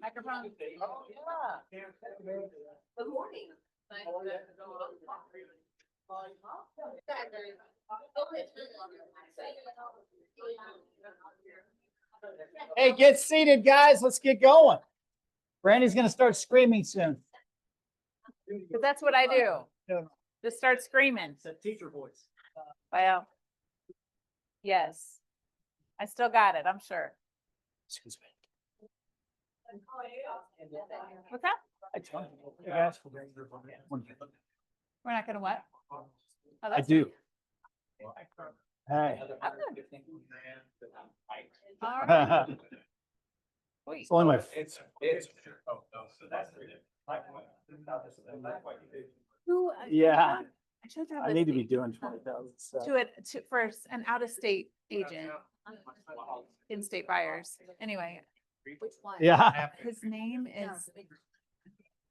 Microphone. Good morning. Hey, get seated, guys. Let's get going. Brandy's gonna start screaming soon. Because that's what I do. Just start screaming. It's a teacher voice. Well, yes. I still got it, I'm sure. Excuse me. What's that? I told you. Hey, guys. We're not gonna what? Oh, I that's do. Hey. all right. Sweet. It's only my. Who? Yeah. I should have I this need to be thing doing 20,000 stuff. to it to for an out-of-state agent, in-state buyers. Anyway, Which one? Yeah, his name is,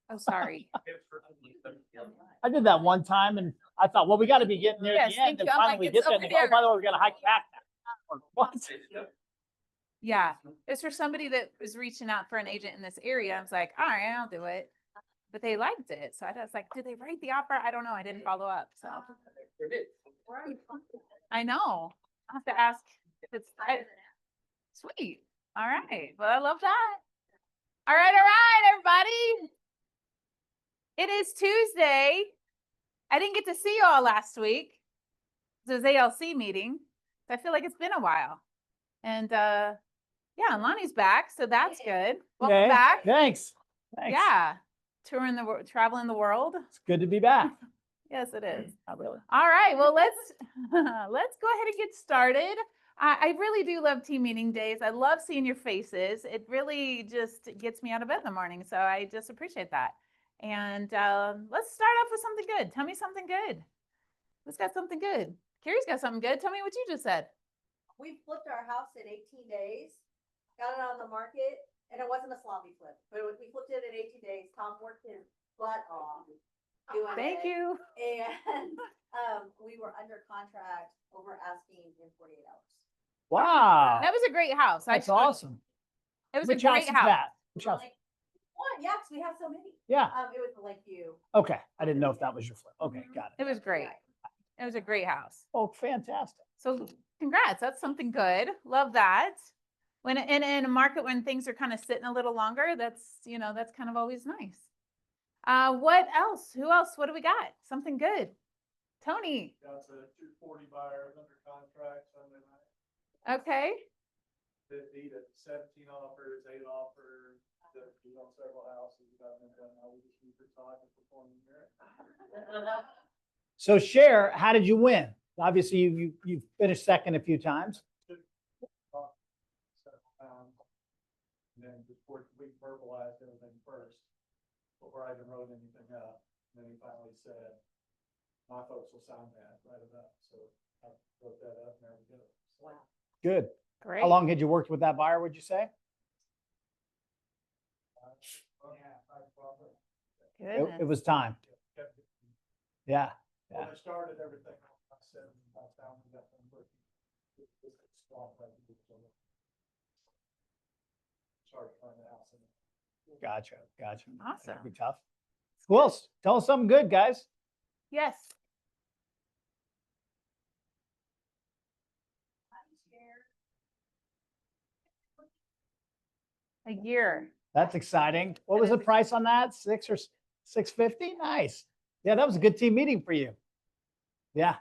oh, sorry. I did that one time and I thought, well, we got to be getting near Yes, the end. thank And you. I'm finally like, we it's get there. over And they go, oh, there. by the way, we got to hike back now. What? Yeah, it's for somebody that was reaching out for an agent in this area. I was like, all right, I'll do it. But they liked it. So I was like, did they write the offer? I don't know. I didn't follow up. So I know. I have to ask if it's sweet. All right. Well, I love that. All right, everybody. It is Tuesday. I didn't get to see you all last week. It was ALC meeting. So I feel like it's been a while. And yeah, Lonnie's back, so that's good. Welcome Okay, back. Thanks. Thanks. Yeah. Touring the world, traveling the world. It's good to be back. Yes, it is. Not really. All right. Well, let's go ahead and get started. I really do love team meeting days. I love seeing your faces. It really just gets me out of bed in the morning. So I just appreciate that. And let's start off with something good. Tell me something good. Who's got something good? Carrie's got something good. Tell me what you just said. We flipped our house in 18 days, got it on the market, and it wasn't a sloppy flip, but we flipped it in 18 days. Tom worked his butt off doing Thank it. you. And we were under contract over asking in 48 hours. Wow. That was a great house. That's awesome. It was Which a great house is house. that? Which house? Like, one, yeah, 'cause we have so many. Yeah. It was the Lakeview. Okay. I didn't know if that was your flip. Okay. Got it. It was great. It was a great house. Oh, fantastic. So congrats. That's something good. Love that. When in a market when things are kind of sitting a little longer, that's, you know, that's kind of always nice. What else? Who else? What do we got? Something good. Tony. Got the 240 buyers under contract Sunday night. Okay. 50 to 17 offers, 8 offers. We on several houses. About now we just keep it tight and performing here. So share, how did you win? Obviously you finished second a few times. Several times. And then before we verbalized everything first, before I even wrote anything up, and then he finally said, my folks will sign that right about. So I wrote that up and there we go. So, Wow. Good. Great. How long had you worked with that buyer, would you say? I probably Goodness. It was time. kept it. Yeah. When Yeah. I started everything, I said, I found that one working. Sorry, find the house. Gotcha. Gotcha. Awesome. That'd be tough. Who else? Tell us something good, guys. Yes. A year. That's exciting. What was the price on that? 6 or 650? Nice. Yeah, that was a good team meeting for you. Yeah.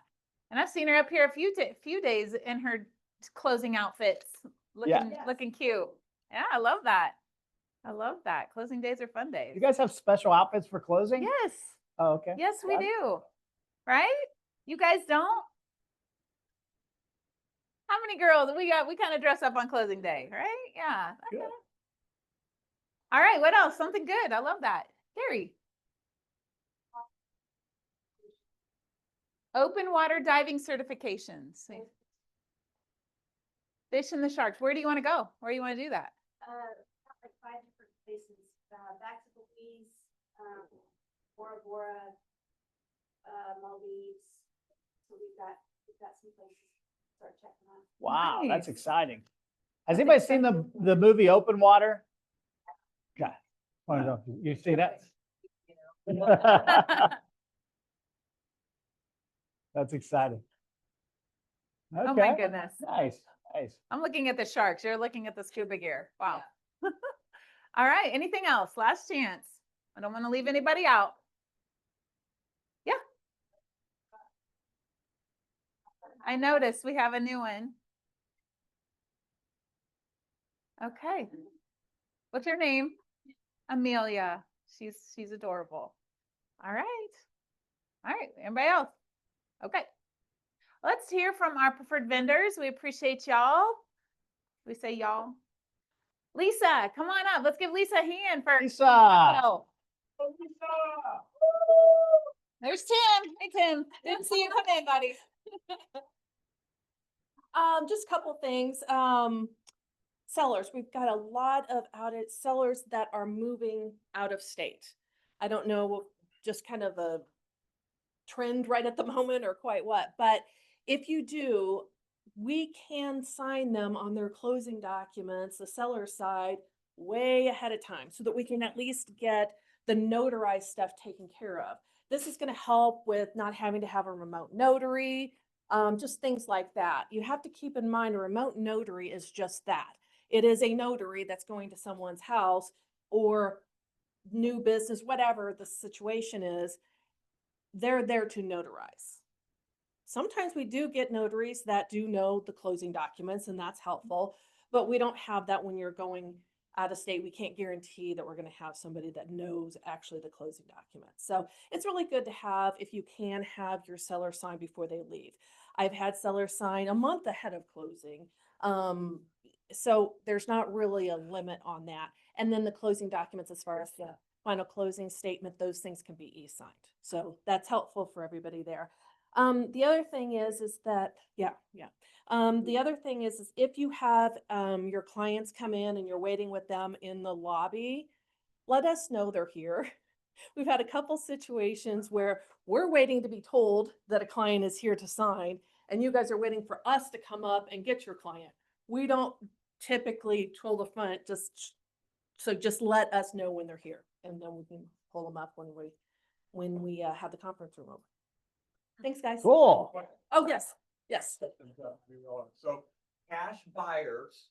And I've seen her up here a few days in her closing outfits, looking Yeah. looking cute. Yeah, I love that. I love that. Closing days are fun days. You guys have special outfits for closing? Yes. Oh, okay. Yes, we Got it. do. Right? You guys don't? How many girls we got? We kind of dress up on closing day, right? Yeah. Good. Okay. All right. What else? Something good. I love that. Carrie. Open water diving certifications. Fish and the sharks. Where do you want to go? Where do you want to do that? Like 5 different places, back to Belize, Bora Bora, Maldives. So we've got some places to start checking out. Wow, that's Nice. exciting. Has anybody seen the movie Open Water? Okay. I don't know if you see that? That's exciting. Oh my Okay, goodness. nice, nice. I'm looking at the sharks. You're looking at the scuba gear. Wow. All right. Anything else? Last chance. I don't want to leave anybody out. Yeah. I noticed we have a new one. Okay. What's your name? Amelia. She's adorable. All right. All right. Anybody else? Okay. Let's hear from our preferred vendors. We appreciate y'all. We say y'all. Lisa, come on up. Let's give Lisa a hand for Lisa, capital. There's Tim. Hey, Tim. Didn't see you come in, buddy. Just a couple things. Sellers, we've got a lot of sellers that are moving out of state. I don't know, just kind of a trend right at the moment or quite what, but if you do, we can sign them on their closing documents, the seller side, way ahead of time so that we can at least get the notarized stuff taken care of. This is going to help with not having to have a remote notary, just things like that. You have to keep in mind a remote notary is just that. It is a notary that's going to someone's house or new business, whatever the situation is, they're there to notarize. Sometimes we do get notaries that do know the closing documents, and that's helpful, but we don't have that when you're going out of state. We can't guarantee that we're going to have somebody that knows actually the closing documents. So it's really good to have, if you can, have your seller sign before they leave. I've had sellers sign a month ahead of closing. So there's not really a limit on that. And then the closing documents, as far as the final closing statement, those things can be e-signed. So that's helpful for everybody there. The other thing is that, the other thing is if you have your clients come in and you're waiting with them in the lobby, let us know they're here. We've had a couple situations where we're waiting to be told that a client is here to sign, and you guys are waiting for us to come up and get your client. We don't typically troll the front, just let us know when they're here, and then we can pull them up when we have the conference room over. Thanks, guys. cool. Oh, yes. So cash buyers,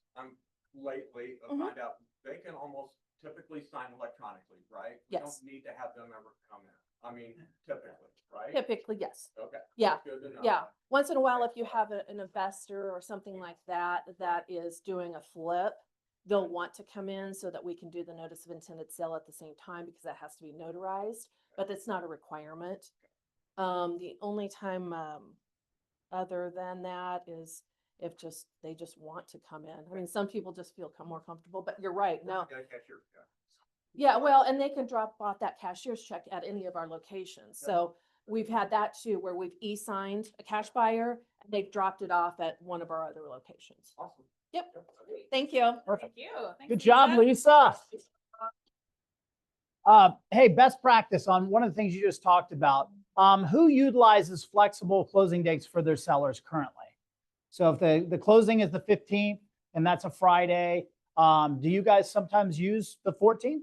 lately, Mhm. find out they can almost typically sign electronically, right? We Yes. don't need to have them ever come in. I mean, typically, right? Typically, yes. Okay. Yeah. Good to know. Yeah. Once in a while, if you have an investor or something like that, that is doing a flip, they'll want to come in so that we can do the notice of intended sale at the same time, because that has to be notarized, but it's not a requirement. The only time, other than that is if they just want to come in. I mean, some people just feel more comfortable, but you're right. No. Yeah, cashier, yeah. Yeah, well, and they can drop off that cashier's check at any of our locations. So we've had that too, where we've e-signed a cash buyer and they've dropped it off at one of our other locations. Awesome. Yep. Okay. Thank you. Perfect. Thank you. Thanks, Good job, Lisa. Hey, best practice on one of the things you just talked about. Who utilizes flexible closing dates for their sellers currently? So if the closing is the 15th and that's a Friday, do you guys sometimes use the 14th?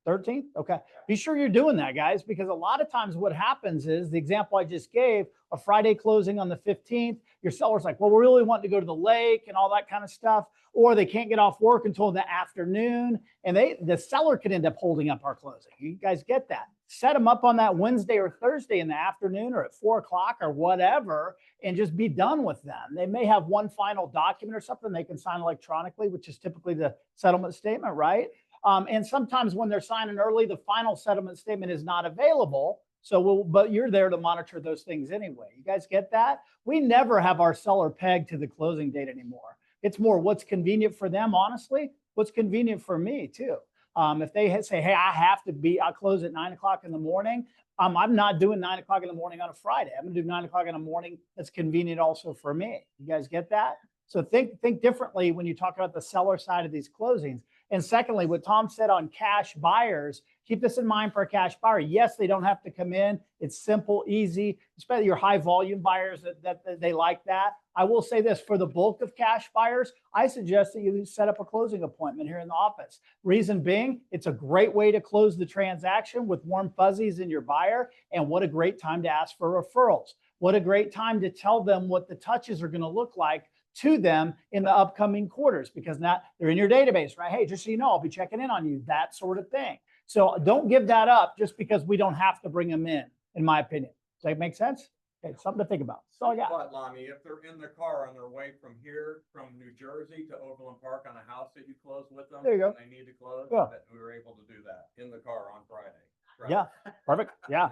13th? Okay. Be sure you're doing that, guys, because a lot of times what happens is the example I just gave, a Friday closing on the 15th, your seller's like, well, we're really wanting to go to the lake and all that kind of stuff, or they can't get off work until the afternoon, and the seller could end up holding up our closing. You guys get that? Set them up on that Wednesday or Thursday in the afternoon or at 4 o'clock or whatever, and just be done with them. They may have one final document or something they can sign electronically, which is typically the settlement statement, right? And sometimes when they're signing early, the final settlement statement is not available. So but you're there to monitor those things anyway. You guys get that? We never have our seller pegged to the closing date anymore. It's more what's convenient for them, honestly, what's convenient for me too. If they say, hey, I'll close at 9 o'clock in the morning. I'm not doing 9 o'clock in the morning on a Friday. I'm gonna do 9 o'clock in the morning. That's convenient also for me. You guys get that? So think differently when you talk about the seller side of these closings. And secondly, what Tom said on cash buyers, keep this in mind for a cash buyer. Yes, they don't have to come in. It's simple, easy, especially your high volume buyers that they like that. I will say this, for the bulk of cash buyers, I suggest that you set up a closing appointment here in the office. Reason being, it's a great way to close the transaction with warm fuzzies in your buyer. And what a great time to ask for referrals. What a great time to tell them what the touches are going to look like to them in the upcoming quarters, because now they're in your database, right? Hey, just so you know, I'll be checking in on you, that sort of thing. So don't give that up just because we don't have to bring them in my opinion. Does that make sense? Okay, something to think about. That's all I got. But Lonnie, if they're in the car on their way from here, from New Jersey to Overland Park on a house that you closed with them. There you go. And they need to close, Yeah. that we were able to do that in the car on Friday. Right. Yeah, perfect. Yeah,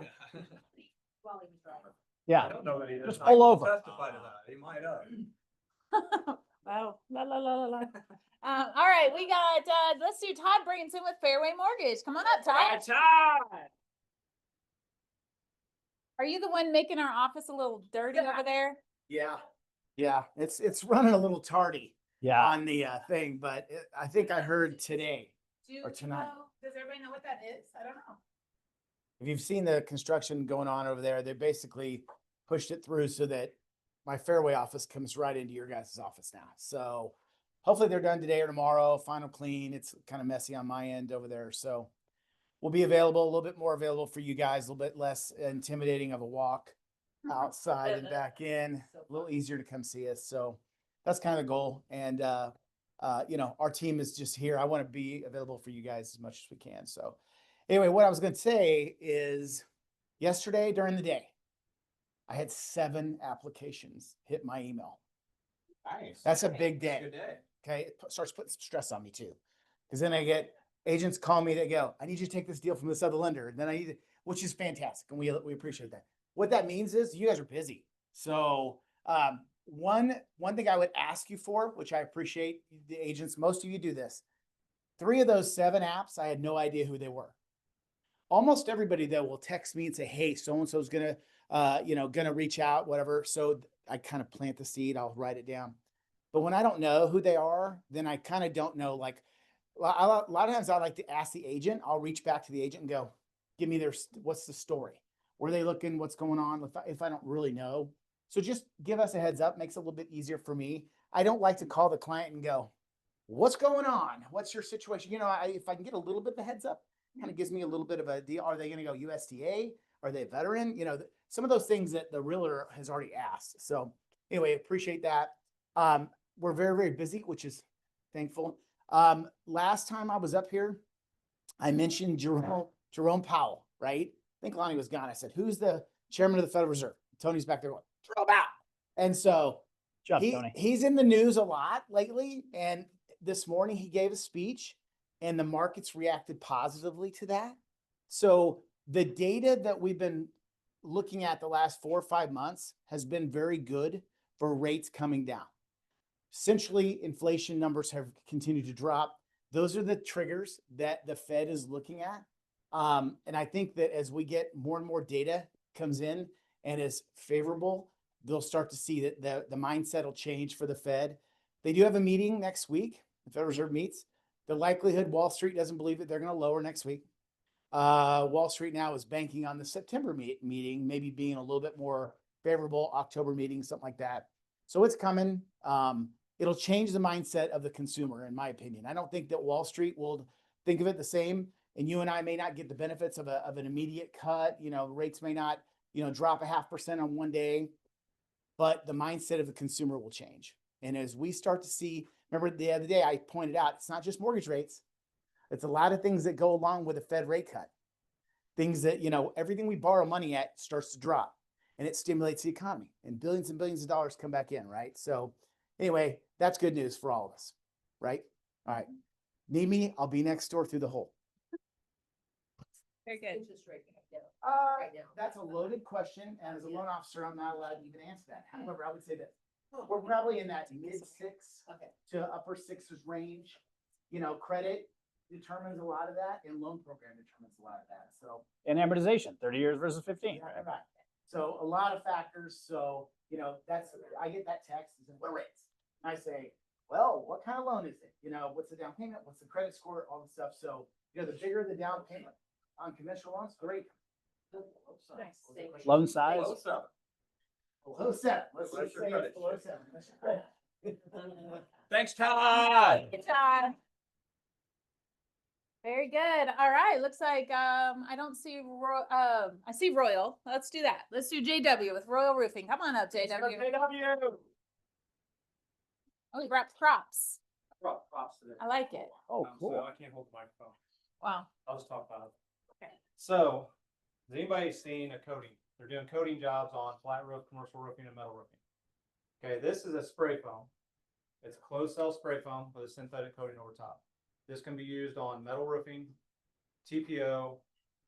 While he was driving. I yeah. don't know that he does. Just I pull can over. Testify to that. He might have. Wow. La, la, la, la, la. All right, we got, let's do Todd Brigginson with Fairway Mortgage. Come on up, Todd. Are you the one making our office a little dirty over there? Yeah, yeah, it's running a little tardy Yeah. on the thing, but I think I heard today. Do Or tonight. Does everybody know what that is? I don't know. If you've seen the construction going on over there, they basically pushed it through so that my Fairway office comes right into your guys' office now. So hopefully they're done today or tomorrow, final clean. It's kind of messy on my end over there. So we'll be available, a little bit more available for you guys, a little bit less intimidating of a walk outside and back in, a little easier to come see us. So that's kind of the goal. And, you know, our team is just here. I want to be available for you guys as much as we can. So anyway, what I was going to say is yesterday during the day, I had 7 applications hit my email. Nice. That's a big day. Good day. Okay, it starts putting some stress on me too. Because then I get agents call me that go, I need you to take this deal from this other lender. And then I need to, which is fantastic. And we appreciate that. What that means is you guys are busy. So one thing I would ask you for, which I appreciate the agents, most of you do this. 3 of those 7 apps, I had no idea who they were. Almost everybody though will text me and say, hey, so-and-so's gonna gonna reach out, whatever. So I kind of plant the seed, I'll write it down. But when I don't know who they are, then I kind of don't know, like a lot of times I like to ask the agent, I'll reach back to the agent and go, give me what's the story? Where are they looking? What's going on? If I don't really know. So just give us a heads up, makes it a little bit easier for me. I don't like to call the client and go, what's going on? What's your situation? You know, if I can get a little bit of a heads up, kind of gives me a little bit of a deal. Are they going to go USDA? Are they a veteran? You know, some of those things that the realtor has already asked. So anyway, appreciate that. We're very, very busy, which is thankful. Last time I was up here, I mentioned Jerome Powell, right? I think Lonnie was gone. I said, who's the chairman of the Federal Reserve? Tony's back there going, Jerome Powell. And so Tony. he's in the news a lot lately. And this morning he gave a speech and the markets reacted positively to that. So the data that we've been looking at the last 4 or 5 months has been very good for rates coming down. Essentially, inflation numbers have continued to drop. Those are the triggers that the Fed is looking at. And I think that as we get more and more data comes in and is favorable, they'll start to see that the mindset will change for the Fed. They do have a meeting next week. The Federal Reserve meets. The likelihood Wall Street doesn't believe that they're going to lower next week. Wall Street now is banking on the September meeting, maybe being a little bit more favorable, October meeting, something like that. So it's coming. It'll change the mindset of the consumer, in my opinion. I don't think that Wall Street will think of it the same. And you and I may not get the benefits of an immediate cut. You know, rates may not, drop 0.5% on one day, but the mindset of the consumer will change. And as we start to see, remember the other day I pointed out, it's not just mortgage rates. It's a lot of things that go along with a Fed rate cut. Things that, everything we borrow money at starts to drop and it stimulates the economy and billions of dollars come back in, right? So anyway, that's good news for all of us, right? All right. Need me? I'll be next door through the hole. Very good. Interest rate right now. That's a loaded question. And as a loan officer, I'm not allowed to even answer that. However, I would say that we're probably in that mid-6 to upper 6s range. Credit determines a lot of that and loan program determines a lot of that. So And amortization, 30 years versus 15. yeah, right. So a lot of factors. So, I get that text and say, what rates? And I say, well, what kind of loan is it? You know, what's the down payment? What's the credit score? All the stuff. So, you know, the bigger the down payment on conventional loans, great. Loan size? Close up. Below 7. Let's What's just your say credit it's below check? 7. That's your credit. Thanks, Todd. Good job. Very good. All right. Looks like, I don't see, I see Royal. Let's do that. Let's do JW with Royal Roofing. Come on up, JW. Oh, he brought props. Props to them. I like it. Oh, So cool. I can't hold the microphone. Wow. I'll just talk about it. Okay. So, has anybody seen a coating? They're doing coating jobs on flat roof, commercial roofing, and metal roofing. Okay, this is a spray foam. It's a closed cell spray foam with a synthetic coating over top. This can be used on metal roofing, TPO,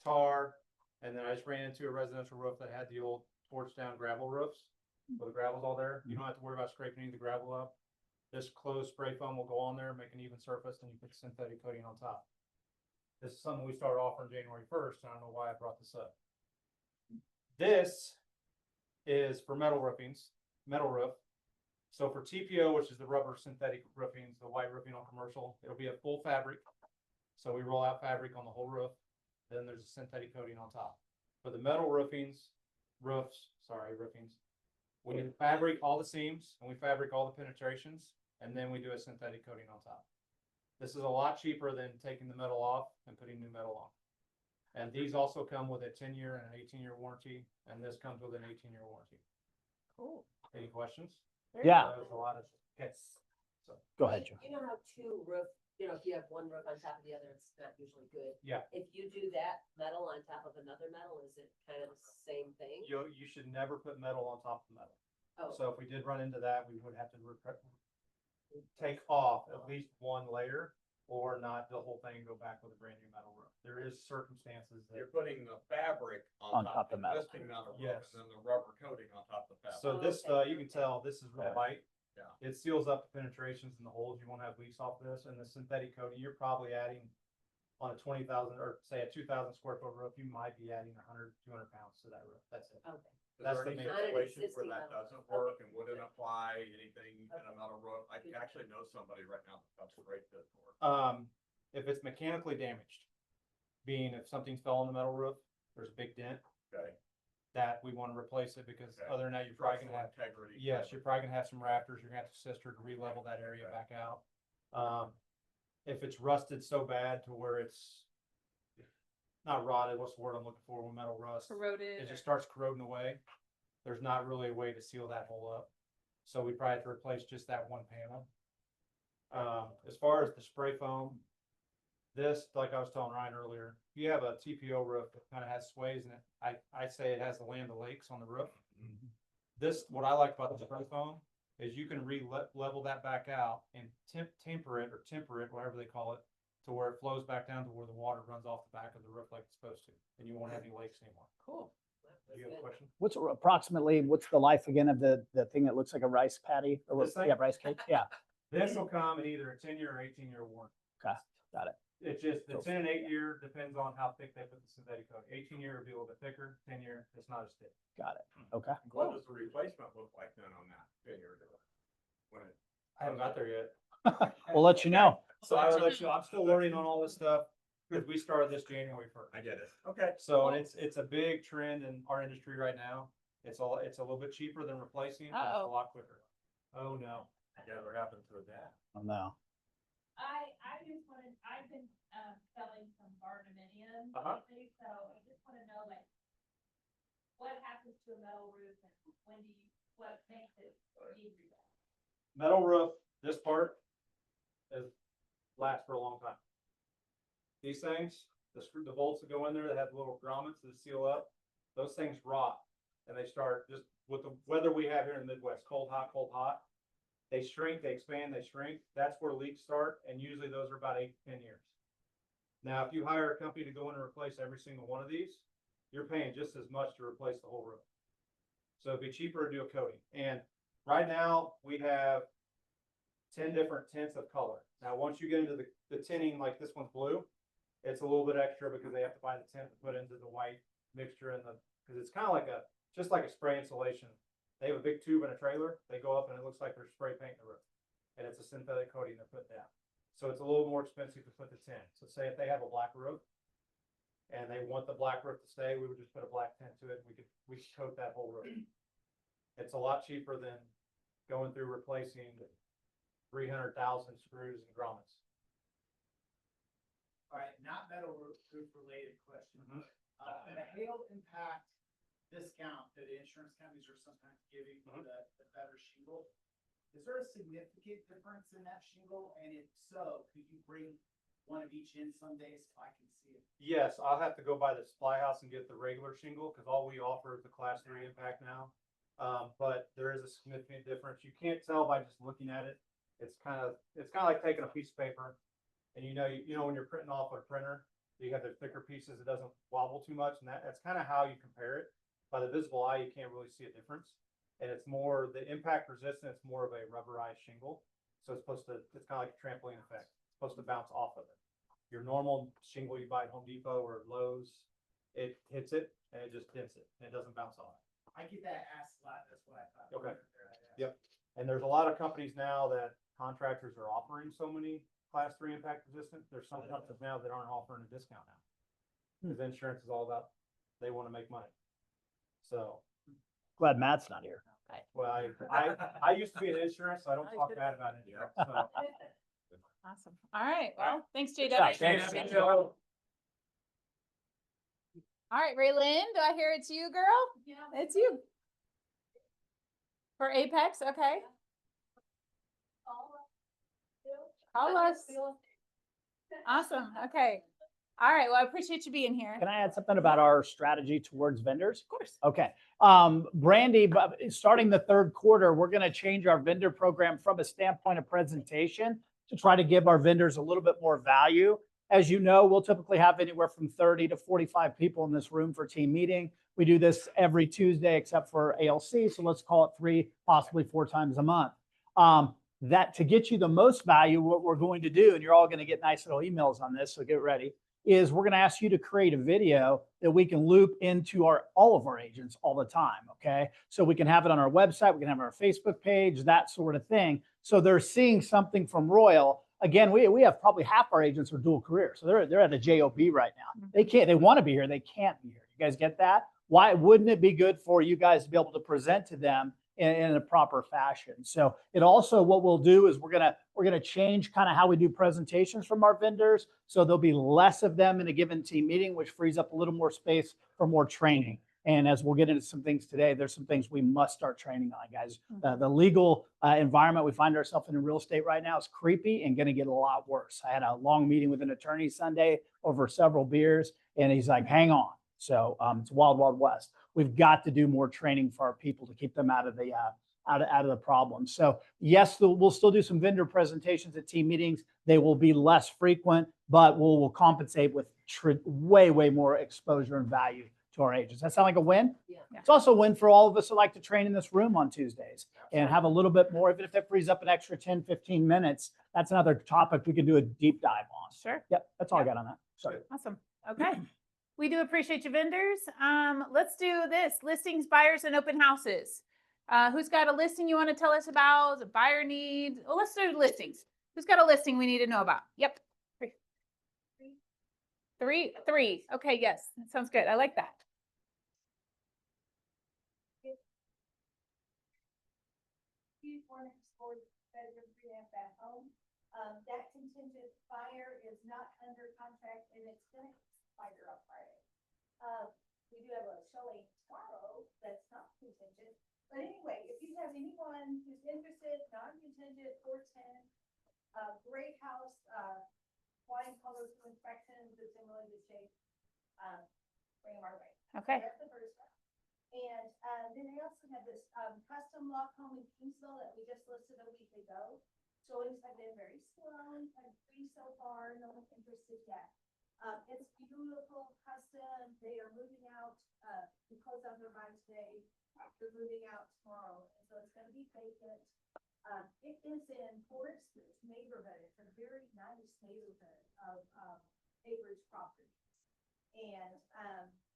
tar, and then I just ran into a residential roof that had the old torch down gravel roofs, where the gravel's all there. You don't have to worry about scraping any of the gravel up. This closed spray foam will go on there, make an even surface, and you put synthetic coating on top. This is something we started offering January 1st, and I don't know why I brought this up. This is for metal roofings, metal roof. So for TPO, which is the rubber synthetic roofings, the white roofing on commercial, it'll be a full fabric. So we roll out fabric on the whole roof. Then there's a synthetic coating on top. For the metal roofings, we fabric all the seams and we fabric all the penetrations, and then we do a synthetic coating on top. This is a lot cheaper than taking the metal off and putting new metal on. And these also come with a 10-year and an 18-year warranty, and this comes with an 18-year warranty. Cool. Any questions? Yeah. There's a lot of, okay. So, Go ahead, Joe. You know how two roof, you know, if you have one roof on top of the other, it's not usually good. yeah, If you do that metal on top of another metal, is it kind of the same thing? you should never put metal on top of metal. Oh, So if we did run into that, we would have to take off at least one layer, or not the whole thing and go back with a brand new metal roof. There is circumstances that. You're putting the fabric On on top top of of metal. existing metal roof, Yes. and then the rubber coating on top of the fabric. So this, you can tell this is real light. Yeah. It seals up the penetrations in the holes. You won't have leaks off this, and the synthetic coating, you're probably adding on a 20,000 or say a 2,000 square foot roof, you might be adding 100, 200 pounds to that roof. That's it. okay. Is That's there the any main- On an situations where existing that metal. doesn't work and wouldn't apply anything in a metal roof? I actually know somebody right now that's a great fit for it. If it's mechanically damaged, being if something fell on the metal roof, there's a big dent, Okay. that we want to replace it because Okay. other than that, you're probably Structural gonna have, integrity. yes, you're probably gonna have some rafters. You're gonna have to sister to re-level that area back out. If it's rusted so bad to where it's not rotted, what's the word I'm looking for when metal rust? Corroded. It just starts corroding away. There's not really a way to seal that hole up. So we probably have to replace just that one panel. As far as the spray foam, this, like I was telling Ryan earlier, if you have a TPO roof that kind of has sways in it, I say it has the Land O'Lakes on the roof. This, what I like about the spray foam is you can level that back out and temper it, whatever they call it, to where it flows back down to where the water runs off the back of the roof like it's supposed to, and you won't have any lakes anymore. Cool. Do you have a question? What's what's the life again of the thing that looks like a rice patty or what? This thing? Yeah, rice cake. Yeah, This will come in either a 10-year or 18-year warranty. got it. It's just the 10 and 8-year depends on how thick they put the synthetic coat. 18-year would be a little bit thicker. 10-year, it's not as thick. Got it. Okay. What does the replacement look like then on that? 10-year? When it, I haven't got there yet. We'll let you know. So I will let you, I'm still learning on all this stuff because we started this January 1st. I get it. Okay. So and it's a big trend in our industry right now. It's a little bit cheaper than replacing, but it's a Uh-oh. lot quicker. Oh no. Whatever happened to that? Oh, no. I just wanted, I've been, selling some barndominium Uh-huh. lately, so I just wanna know, like, what happens to a metal roof and when do you, what makes it need rebuild? Metal roof, this part lasts for a long time. These things, the bolts that go in there that have little grommets that seal up, those things rot. And they start just with the weather we have here in the Midwest, cold, hot. They shrink, they expand, they shrink. That's where leaks start. And usually those are about 8 to 10 years. Now, if you hire a company to go in and replace every single one of these, you're paying just as much to replace the whole roof. So it'd be cheaper to do a coating. And right now we have 10 different tints of color. Now, once you get into the tinting, like this one's blue, it's a little bit extra because they have to buy the tint to put into the white mixture because it's kind of like just like a spray insulation. They have a big tube in a trailer. They go up and it looks like they're spray painting the roof. and it's a synthetic coating they're putting down. So it's a little more expensive to put the tint. So say if they have a black roof and they want the black roof to stay, we would just put a black tint to it. We could coat that whole roof. It's a lot cheaper than going through replacing 300,000 screws and grommets. All right, not metal roof related question. Mhm. The hail impact discount that insurance companies are sometimes giving for the better shingle. Is there a significant difference in that shingle? And if so, could you bring one of each in some days so I can see it? Yes, I'll have to go by the supply house and get the regular shingle, because all we offer is the class 3 impact now. But there is a significant difference. You can't tell by just looking at it. It's kind of like taking a piece of paper, and you know when you're printing off a printer, you have the thicker pieces, it doesn't wobble too much, and that's kind of how you compare it. By the visible eye, you can't really see a difference. And it's more, the impact resistance, more of a rubberized shingle. So it's kind of like a trampoline effect. It's supposed to bounce off of it. Your normal shingle you buy at Home Depot or Lowe's, it hits it and it just dents it and it doesn't bounce off. I get that asked a lot, that's what I thought. Okay. Yep. And there's a lot of companies now that contractors are offering so many class 3 impact resistant. There's some companies now that aren't offering a discount now. Because insurance is all about, they want to make money. So, Glad Matt's not here. well, I used to be in insurance, so I don't talk bad about insurance. So. Awesome. All right. Well, thanks, JW. Yeah, thanks. All right, Raylene, do I hear it's you, girl? Yeah. It's you. For Apex, okay. Call us. Awesome. Okay. All right. Well, I appreciate you being here. Can I add something about our strategy towards vendors? Of course. Okay. Brandy, starting the third quarter, we're going to change our vendor program from a standpoint of presentation to try to give our vendors a little bit more value. As you know, we'll typically have anywhere from 30 to 45 people in this room for team meeting. We do this every Tuesday except for ALC. So let's call it 3, possibly 4 times a month. That to get you the most value, what we're going to do, and you're all going to get nice little emails on this, so get ready, is we're going to ask you to create a video that we can loop into all of our agents all the time. Okay. So we can have it on our website, we can have it on our Facebook page, that sort of thing. So they're seeing something from Royal. Again, we have probably half our agents are dual career. So they're at a JOB right now. They want to be here. They can't be here. You guys get that? Why wouldn't it be good for you guys to be able to present to them in a proper fashion? So it also, what we'll do is we're gonna change kind of how we do presentations from our vendors. So there'll be less of them in a given team meeting, which frees up a little more space for more training. And as we'll get into some things today, there's some things we must start training on, guys. The legal environment we find ourselves in real estate right now is creepy and going to get a lot worse. I had a long meeting with an attorney Sunday over several beers, and he's like, hang on. So it's wild, wild west. We've got to do more training for our people to keep them out of the problem. So yes, we'll still do some vendor presentations at team meetings. They will be less frequent, but we'll compensate with way more exposure and value to our agents. That sound like a win? Yeah. It's also a win for all of us who like to train in this room on Tuesdays and have a little bit more, even if it frees up an extra 10, 15 minutes. That's another topic we can do a deep dive on. Sure. Yep, that's all I got on that. Sorry. Awesome. Okay. We do appreciate you, vendors. Let's do this. Listings, buyers, and open houses. Who's got a listing you want to tell us about? A buyer need? Well, let's do listings. Who's got a listing we need to know about? Yep. Three. Okay, yes. That sounds good. I like that. Bedroom, 3.5 home. That contingent buyer is not under contract and it's gonna expire on Friday. We do have a showing tomorrow that's not contingent. But anyway, if you have anyone who's interested, non-contingent, 410, great house, flying colors to inspections, it's in really good shape. Bring them our way. Okay. So that's the first one. And then I also have this custom lock home in Kingsville that we just listed a week ago. Showings have been very slow, and 3 so far, no one's interested yet. It's beautiful, custom, they are moving out, we closed on their mind today, they're moving out tomorrow, and so it's gonna be vacant. It is in Forest neighborhood, it's a very nice neighborhood of acreage property. And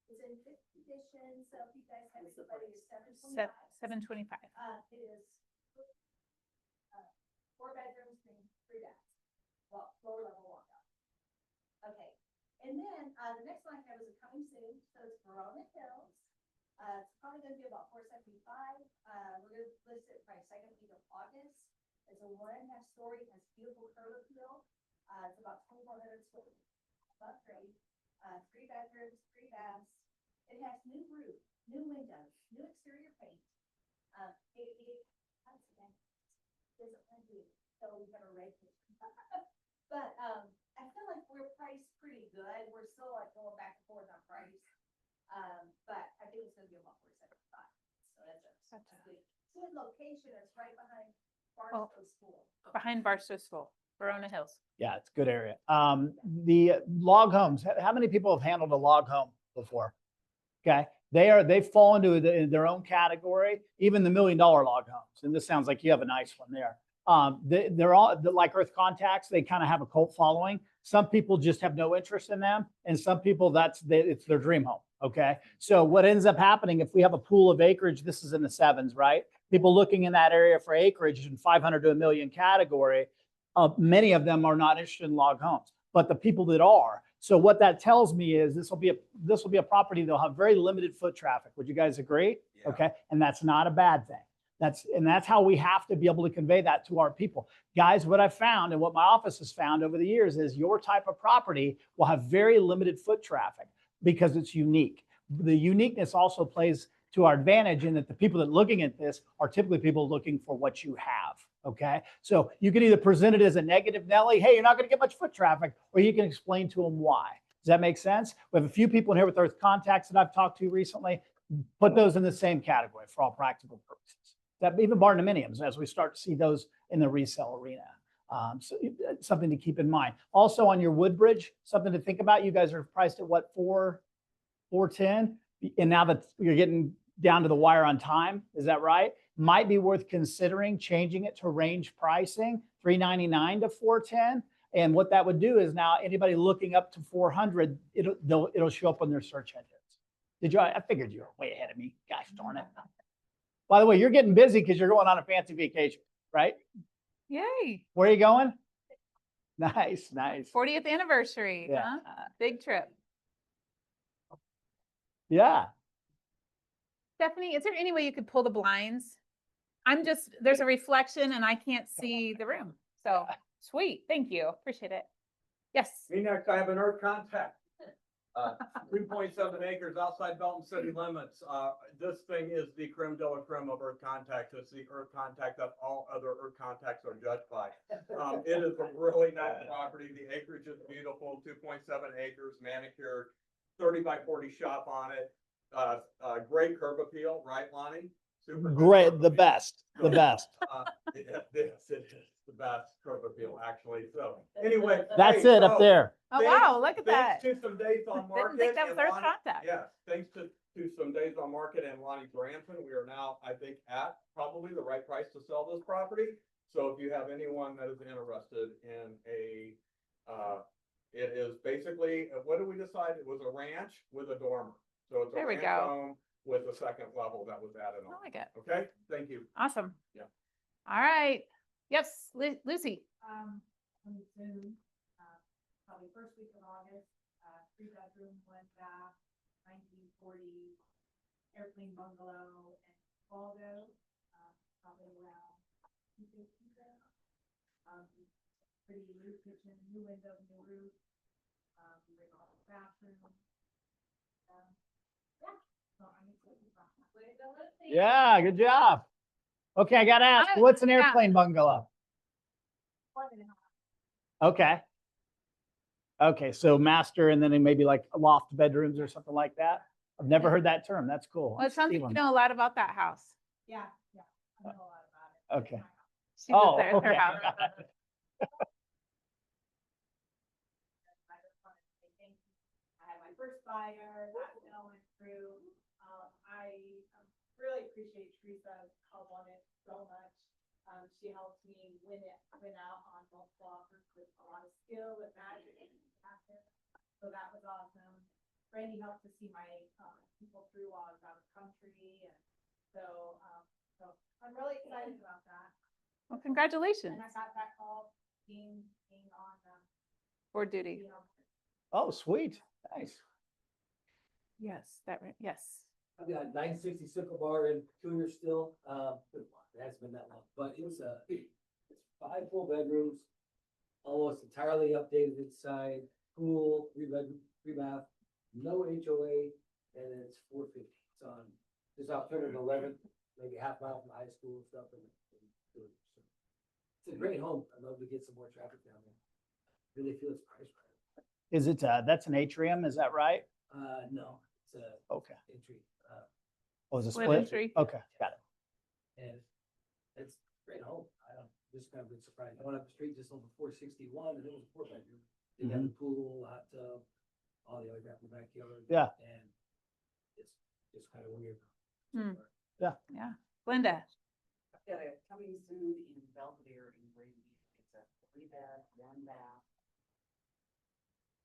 it's in good condition, so if you guys have somebody who's 725. 725. It is 4 bedrooms, 3 baths, floor level walkout. Okay, and then, the next one I have is a coming soon, so it's Verona Hills. It's probably gonna be about 475. We're gonna list it by second week of August. It's a 1.5 story, has beautiful curb appeal. It's about 2,400 square feet above grade. 3 bedrooms, 3 baths. It has new roof, new windows, new exterior paint. Once again, doesn't want to, so we better rate it. But, I feel like we're priced pretty good. We're still like going back and forth on price. But I think it's gonna be about 475. So that's a good location. It's right behind Barstow School. Behind Barstow School, Verona Hills. Yeah, it's a good area. The log homes, how many people have handled a log home before? Okay, they fall into their own category, even the $1 million log homes. And this sounds like you have a nice one there. They're all like Earth Contacts. They kind of have a cult following. Some people just have no interest in them, and some people it's their dream home. Okay, so what ends up happening if we have a pool of acreage? This is in the 7s, right? People looking in that area for acreage in 500 to $1 million category. Many of them are not interested in log homes, but the people that are. So what that tells me is this will be a property that'll have very limited foot traffic. Would you guys agree? Yeah. Okay, and that's not a bad thing. That's how we have to be able to convey that to our people. Guys, what I've found and what my office has found over the years is your type of property will have very limited foot traffic because it's unique. The uniqueness also plays to our advantage in that the people that are looking at this are typically people looking for what you have. Okay, so you can either present it as a negative Nelly, hey, you're not going to get much foot traffic, or you can explain to them why. Does that make sense? We have a few people in here with Earth Contacts that I've talked to recently. Put those in the same category for all practical purposes. That even barndominiums, as we start to see those in the resale arena. So something to keep in mind. Also on your Woodbridge, something to think about. You guys are priced at what, 410, and now that you're getting down to the wire on time, is that right? Might be worth considering changing it to range pricing, 399 to 410. And what that would do is now anybody looking up to 400, it'll show up on their search engines. I figured you were way ahead of me. Gosh darn it. By the way, you're getting busy because you're going on a fancy vacation, right? Yay. Where are you going? Nice, nice. 40th anniversary, Yeah. huh? Big trip. Yeah. Stephanie, is there any way you could pull the blinds? There's a reflection and I can't see the room. So sweet. Thank you. Appreciate it. Yes. Me next, I have an Earth Contact. 3.7 acres outside Belton city limits. This thing is the creme de la creme of Earth Contact. It's the Earth Contact that all other Earth Contacts are judged by. It is a really nice property. The acreage is beautiful, 2.7 acres, manicured, 30 by 40 shop on it. Great curb appeal, right, Lonnie? Super good Great. curb The appeal. best. The best. It is the best curb appeal, actually. So anyway. That's hey, it up so there. Oh, thanks- wow. Look at that. Thanks to some days on market. Didn't think that was and Earth Lonnie- Contact. Yes, thanks to some days on market and Lonnie Branson, we are now, I think, at probably the right price to sell this property. So if you have anyone that is interested in it is basically, what did we decide? It was a ranch with a dormer. So it's a There we ranch go. home with a second level that was added I on. like it. Okay, thank you. Awesome. Yeah. All right. Yes, Lucy. Coming soon, probably first week of August, 3 bedroom, 1 bath, 1940 airplane bungalow in Waldo, probably around 250 there. Pretty new kitchen, new window, new roof, remodeled bathroom. Yeah, so I'm excited about that. Yeah, good job. Okay, I got to ask, what's an airplane bungalow? 1.5. Okay. Okay, so master and then maybe like loft bedrooms or something like that. I've never heard that term. That's cool. Well, it sounds like you Stealing. know a lot about that house. Yeah, I know a lot about it. Okay. She was Oh, there, it's her okay. house. I had my first buyer, that sale went through. I really appreciate Teresa's help on it so much. She helped me win out on multiple offers with a lot of skill and magic and passion. So that was awesome. Brandy helped to see my people through while I was out of country, and so I'm really excited about that. Well, congratulations. And I got that call being on, Board duty. being on. Oh, sweet. Nice. Yes, yes. I've got 960 Sickle Bar in Peculiar still, it hasn't been that long, but it's 5 full bedrooms. Almost entirely updated inside, pool, 3 bedroom, 3 bath, no HOA, and it's 450. It's on, just out Turner 11th, maybe half mile from the high school and stuff. So it's a great home. I'd love to get some more traffic down there. Really feel it's priced right. Is it, that's an atrium, is that right? No, it's a Okay. entry, Oh, is it Split split? entry. Okay, got it. and it's a great home. I don't, just kind of been surprised. I went up the street just over 461 and it was a 4 bedroom. They had a pool, hot tub, all the other crap in the backyard. Yeah. And it's just kind of weird. Hmm. Yeah. Yeah. Linda. I've got a coming soon in Belvedere in Grady. It's a 3-bed, 1-bath.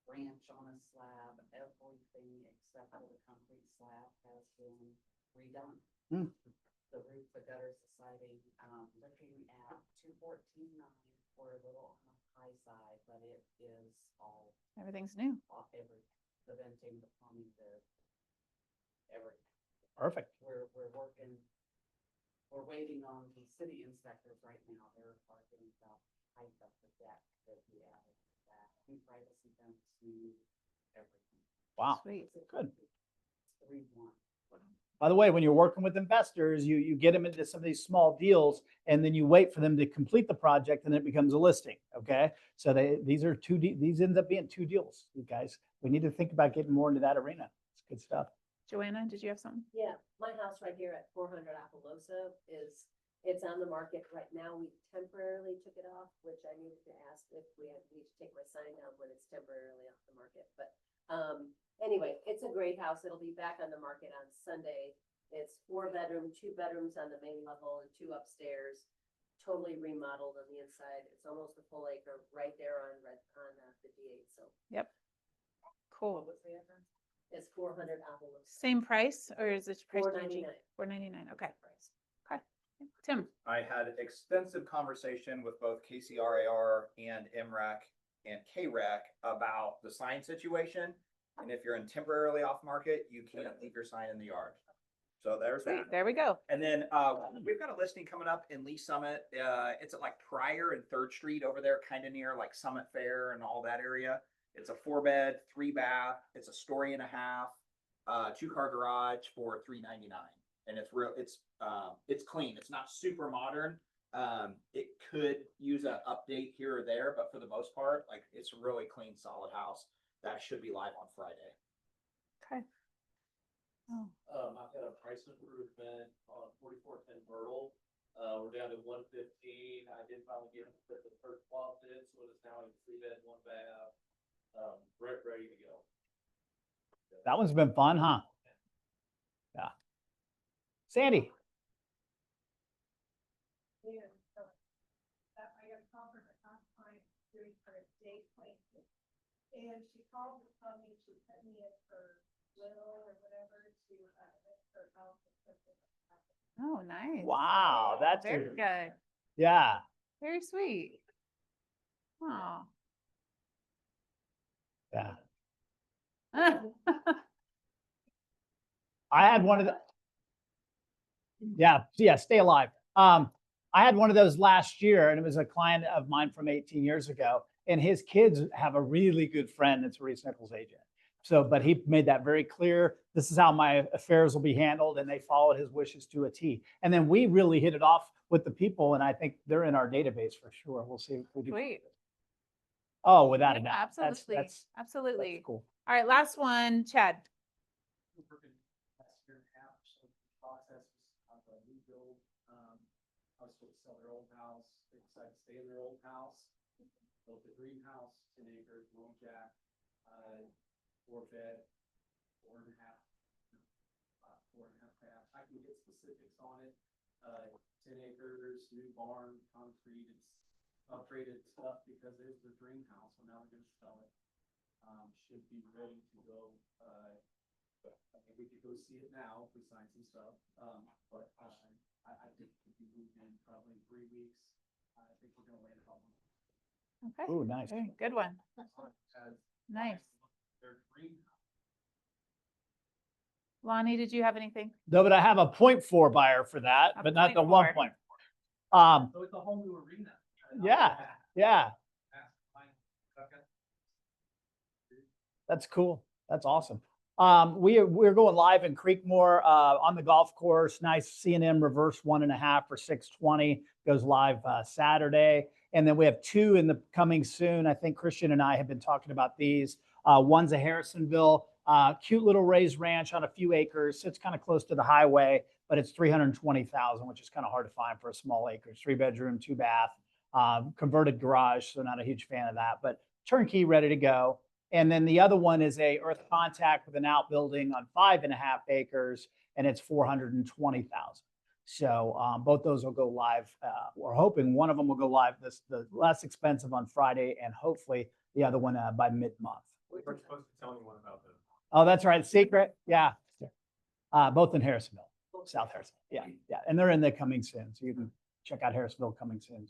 Ranch on a slab, everything except for the concrete slab has been redone. Hmm. The roof, the gutters, the siding, looking at 214.9 for a little on the high side, but it is all Everything's new. off the venting, the plumbing, everything. Perfect. We're waiting on the city inspectors right now. They're talking about height of the deck that we added, that new privacy fence, new everything. Wow. Sweet. Good. 3-1. By the way, when you're working with investors, you get them into some of these small deals and then you wait for them to complete the project and it becomes a listing. Okay. So these are these end up being 2 deals, you guys. We need to think about getting more into that arena. It's good stuff. Joanna, did you have something? Yeah, my house right here at 400 Appaloosa it's on the market right now. We temporarily took it off, which I needed to ask if we need to take my sign down when it's temporarily off the market. But anyway, it's a great house. It'll be back on the market on Sunday. It's 4 bedroom, 2 bedrooms on the main level and 2 upstairs. Totally remodeled on the inside. It's almost a full acre right there on 58. So Yep. Cool. What's the address? it's 400 Appaloosa. Same price or is it price changing? $499. $499. Okay. Okay. Tim. I had extensive conversation with both KCRAR and MRAC and KRAC about the sign situation. And if you're in temporarily off market, you can't leave your sign in the yard. So there's Sweet. that. There we go. And then we've got a listing coming up in Lee Summit. It's at like Pryor and 3rd Street over there, kind of near like Summit Fair and all that area. It's a 4-bed, 3-bath. It's a story and a half, 2-car garage for $399. And it's real. It's clean. It's not super modern. It could use an update here or there, but for the most part, like it's a really clean, solid house that should be live on Friday. Okay. Oh, I've got a price improvement on 4410 Myrtle. We're down to 115. I did finally get the first closet in, so it's now a 3-bed, 1-bath. Ready to go. That one's been fun, huh? Yeah. Sandy. Yeah, so that I got a call from a client doing her estate plan. And she called to tell me she put me in her will or whatever to her house. oh, nice. Wow. That's Very good. yeah. Very sweet. Oh. Yeah. I had one of the, yeah, stay alive. I had one of those last year and it was a client of mine from 18 years ago and his kids have a really good friend that's a Reese Nichols agent. So, but he made that very clear. This is how my affairs will be handled. And they followed his wishes to a T. And then we really hit it off with the people. And I think they're in our database for sure. We'll see if we do. Sweet. Oh, without a Yeah, doubt. absolutely. That's Absolutely. cool. All right. Last one, Chad. Working last year and a half, so the process of a new build, I was supposed to sell their old house, they decided to stay in their old house. Built a greenhouse, 10 acres, low jack, 4-bed, 4.5, 4.5 bath. I can get specifics on it. 10 acres, new barn, concrete, it's upgraded stuff because it is their dream house, so now they're gonna sell it. Should be ready to go, I think we could go see it now if we sign some stuff, but I think it could be moved in probably in 3 weeks. I think we're gonna land it on. Okay, Ooh, nice. very good one. Nice. They're green. Lonnie, did you have anything? Though, but I have a 0.4 buyer for that, A but not the 0.4. 1.4. So it's a whole new arena. Yeah, yeah, that's cool. That's awesome. We're going live in Creekmore, on the golf course. Nice C&M reverse 1.5 for 620 goes live, Saturday. And then we have 2 in the coming soon. I think Christian and I have been talking about these. One's a Harrisonville, cute little raised ranch on a few acres. Sits kind of close to the highway, but it's 320,000, which is kind of hard to find for a small acreage. 3-bedroom, 2-bath, converted garage. So not a huge fan of that, but turnkey, ready to go. And then the other one is a earth contact with an outbuilding on 5.5 acres, and it's 420,000. So both those will go live. We're hoping one of them will go live the less expensive on Friday, and hopefully the other one by mid-month. We're supposed to tell anyone about them. Oh, that's right. Secret. Yeah. Both in Harrisonville, South Harrisonville. Yeah. Yeah. And they're in the coming soon. So you can check out Harrisonville coming soon.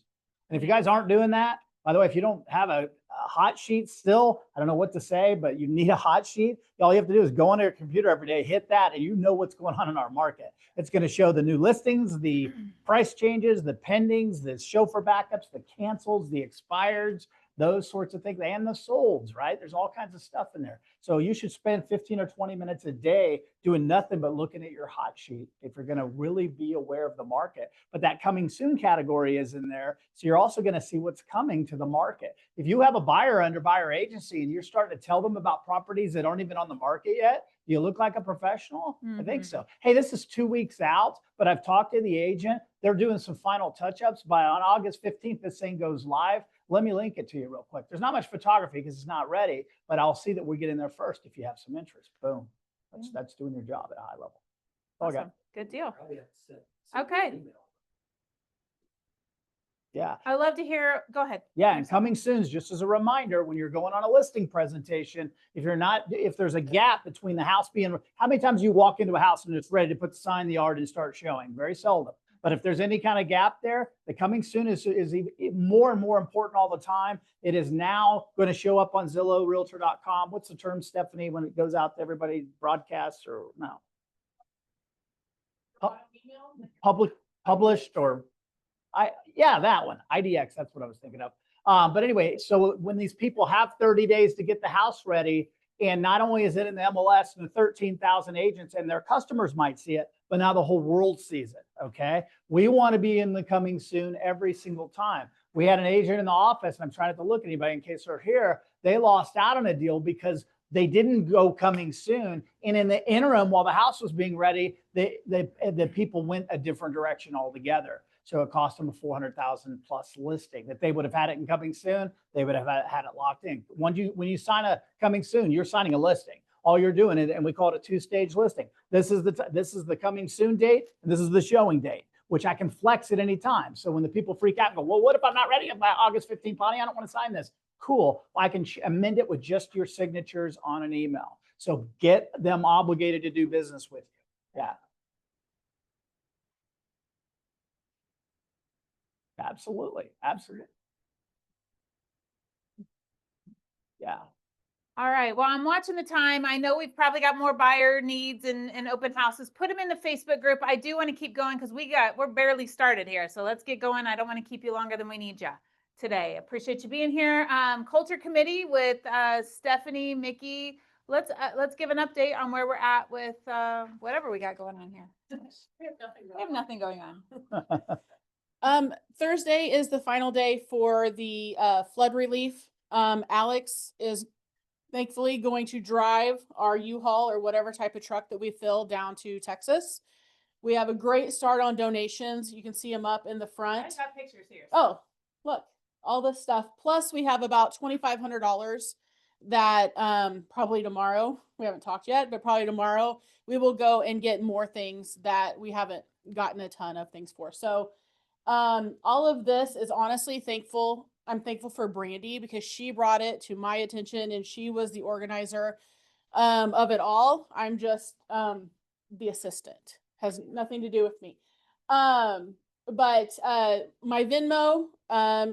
And if you guys aren't doing that, by the way, if you don't have a hot sheet still, I don't know what to say, but you need a hot sheet. All you have to do is go on your computer every day, hit that, and you know what's going on in our market. It's going to show the new listings, the price changes, the pendings, the chauffeur backups, the cancels, the expireds, those sorts of things, and the solds, right? There's all kinds of stuff in there. So you should spend 15 or 20 minutes a day doing nothing but looking at your hot sheet if you're going to really be aware of the market. But that coming soon category is in there. So you're also going to see what's coming to the market. If you have a buyer under buyer agency and you're starting to tell them about properties that aren't even on the market yet, do you look like a professional? I think so. Hey, this is 2 weeks out, but I've talked to the agent. They're doing some final touch-ups. By on August 15th, this thing goes live. Let me link it to you real quick. There's not much photography because it's not ready, but I'll see that we get in there first if you have some interest. Boom. That's doing your job at a high level. Okay. Awesome. Good deal. Probably have to send Okay. an email. Yeah. I love to hear. Go ahead. Yeah, and coming soon, just as a reminder, when you're going on a listing presentation, if there's a gap between the house being, how many times you walk into a house and it's ready to put the sign in the yard and start showing? Very seldom. But if there's any kind of gap there, the coming soon is more and more important all the time. It is now going to show up on Zillow, Realtor.com. What's the term, Stephanie, when it goes out to everybody, broadcasts or no? Published or yeah, that one, IDX, that's what I was thinking of. But anyway, so when these people have 30 days to get the house ready, and not only is it in the MLS and the 13,000 agents and their customers might see it, but now the whole world sees it, okay? We want to be in the coming soon every single time. We had an agent in the office, and I'm trying not to look at anybody in case they're here. They lost out on a deal because they didn't go coming soon. And in the interim, while the house was being ready, the people went a different direction altogether. So it cost them a 400,000 plus listing. That they would have had it in coming soon, they would have had it locked in. When you sign a coming soon, you're signing a listing. All you're doing is, and we call it a 2-stage listing. This is the coming soon date, and this is the showing date, which I can flex at any time. So when the people freak out and go, well, what if I'm not ready by August 15th, Bonnie? I don't want to sign this. Cool. I can amend it with just your signatures on an email. So get them obligated to do business with you. Yeah. Absolutely. Absolutely. Yeah. All right. Well, I'm watching the time. I know we've probably got more buyer needs and open houses. Put them in the Facebook group. I do want to keep going because we're barely started here. So let's get going. I don't want to keep you longer than we need you today. Appreciate you being here. Culture Committee with Stephanie, Mickey. Let's give an update on where we're at with whatever we got going on here. We have nothing going on. Thursday is the final day for the flood relief. Alex is thankfully going to drive our U-Haul or whatever type of truck that we fill down to Texas. We have a great start on donations. You can see them up in the front. I got pictures here. Oh, look, all this stuff. Plus we have about $2,500 that probably tomorrow, we haven't talked yet, but probably tomorrow we will go and get more things that we haven't gotten a ton of things for. So all of this is honestly thankful. I'm thankful for Brandy because she brought it to my attention and she was the organizer of it all. I'm just the assistant, has nothing to do with me. But my Venmo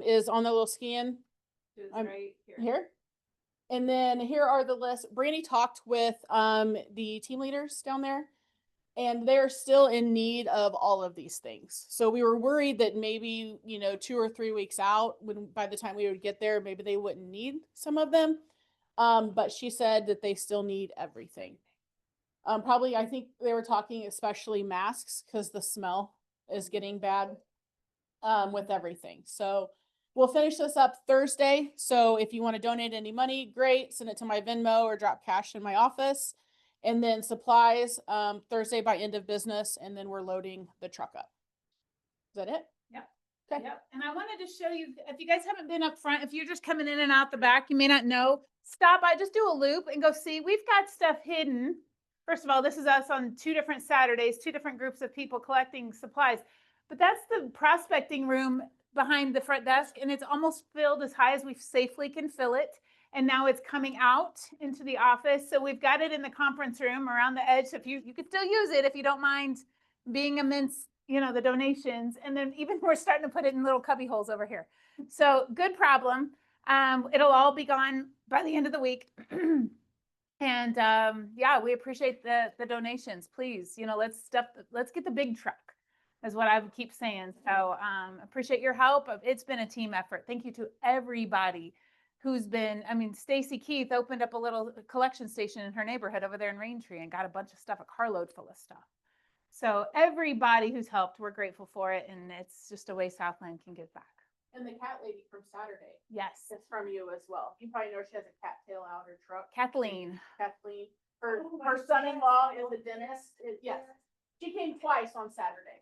is on the little scan It's I'm right here. here. And then here are the lists. Brandy talked with the team leaders down there, and they're still in need of all of these things. So we were worried that maybe, 2 or 3 weeks out, when by the time we would get there, maybe they wouldn't need some of them. But she said that they still need everything. Probably, I think they were talking especially masks because the smell is getting bad with everything. So we'll finish this up Thursday. So if you want to donate any money, great. Send it to my Venmo or drop cash in my office. And then supplies Thursday by end of business. And then we're loading the truck up. Is that it? Yep. Okay. Yep. And I wanted to show you, if you guys haven't been up front, if you're just coming in and out the back, you may not know, stop by, just do a loop and go see. We've got stuff hidden. First of all, this is us on 2 different Saturdays, 2 different groups of people collecting supplies. But that's the prospecting room behind the front desk, and it's almost filled as high as we safely can fill it. And now it's coming out into the office. So we've got it in the conference room around the edge. So if you could still use it if you don't mind being amidst, the donations. And then even we're starting to put it in little cubby holes over here. So good problem. It'll all be gone by the end of the week. And yeah, we appreciate the donations. Please, let's get the big truck, is what I would keep saying. So appreciate your help. It's been a team effort. Thank you to everybody who's been, Stacy Keith opened up a little collection station in her neighborhood over there in Raintree and got a bunch of stuff, a carload full of stuff. So everybody who's helped, we're grateful for it. And it's just a way Southland can give back. And the cat lady from Saturday. Yes. It's from you as well. You probably know she has a cattail out her truck. Kathleen. Kathleen. Her son-in-law is a dentist. Yes. She came twice on Saturday.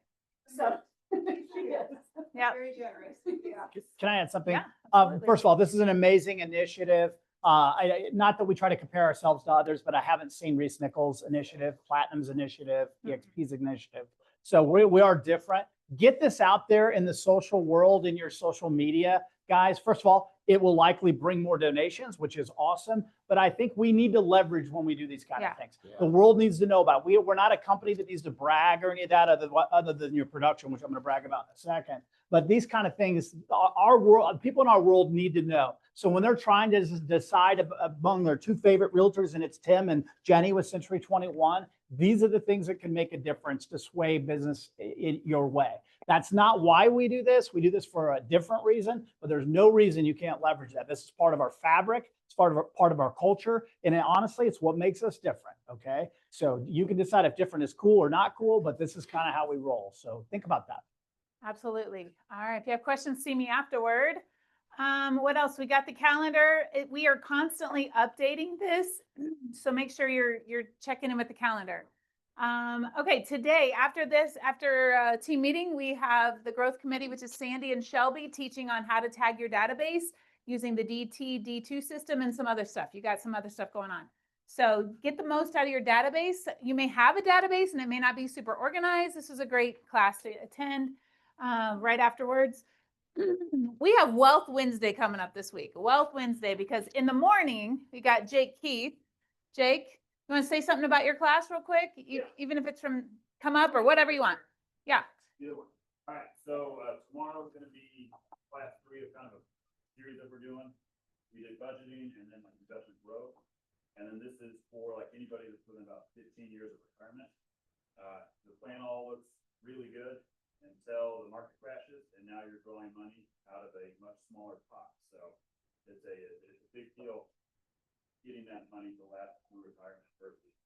So she is. Yeah. Very generous. Yeah. Can I add something? Yeah, absolutely. First of all, this is an amazing initiative. Not that we try to compare ourselves to others, but I haven't seen Reese Nichols' initiative, Platinum's initiative, EXP's initiative. So we are different. Get this out there in the social world, in your social media, guys. First of all, it will likely bring more donations, which is awesome. But I think we need to leverage when we do these kind of things. The world needs to know about it. We're not a company that needs to brag or any of that other than your production, which I'm going to brag about in a second. But these kind of things, our world, people in our world need to know. So when they're trying to decide among their 2 favorite realtors, and it's Tim and Jenny with Century 21, these are the things that can make a difference to sway business in your way. That's not why we do this. We do this for a different reason, but there's no reason you can't leverage that. This is part of our fabric. It's part of our culture. And honestly, it's what makes us different. Okay. So you can decide if different is cool or not cool, but this is kind of how we roll. So think about that. Absolutely. All right. If you have questions, see me afterward. What else? We got the calendar. We are constantly updating this. So make sure you're checking in with the calendar. Okay. Today, after team meeting, we have the growth committee, which is Sandy and Shelby, teaching on how to tag your database using the D2 system and some other stuff. You got some other stuff going on. So get the most out of your database. You may have a database and it may not be super organized. This is a great class to attend right afterwards. We have Wealth Wednesday coming up this week. Wealth Wednesday, because in the morning, we got Jake Keith. Jake, you want to say something about your class real quick? Even if it's from come up or whatever you want. Yeah. All right, so tomorrow is going to be class 3 of kind of a series that we're doing. We did budgeting and then investment growth. And then this is for like anybody that's within about 15 years of retirement. The plan all looks really good until the market crashes, and now you're drawing money out of a much smaller pot. So it's a big deal getting that money to last through retirement versus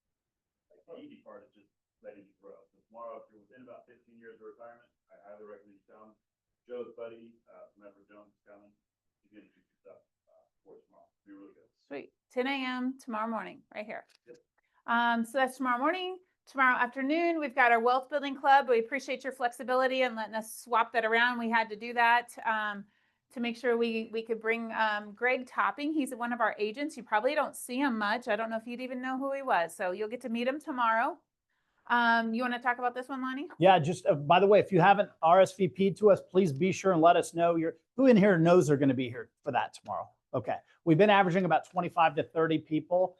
like the easy part is just letting it grow. So tomorrow, if you're within about 15 years of retirement, I highly recommend you come. Joe's buddy, from Edward Jones, is coming. He's going to do some stuff for tomorrow. It'll be really good. Sweet. 10 a.m. tomorrow morning, right here. So that's tomorrow morning. Tomorrow afternoon, we've got our Wealth Building Club. We appreciate your flexibility and letting us swap that around. We had to do that to make sure we could bring Greg Topping. He's one of our agents. You probably don't see him much. I don't know if you'd even know who he was. So you'll get to meet him tomorrow. You want to talk about this one, Lonnie? Yeah, just by the way, if you haven't RSVP'd to us, please be sure and let us know. Who in here knows they're going to be here for that tomorrow? Okay. We've been averaging about 25 to 30 people.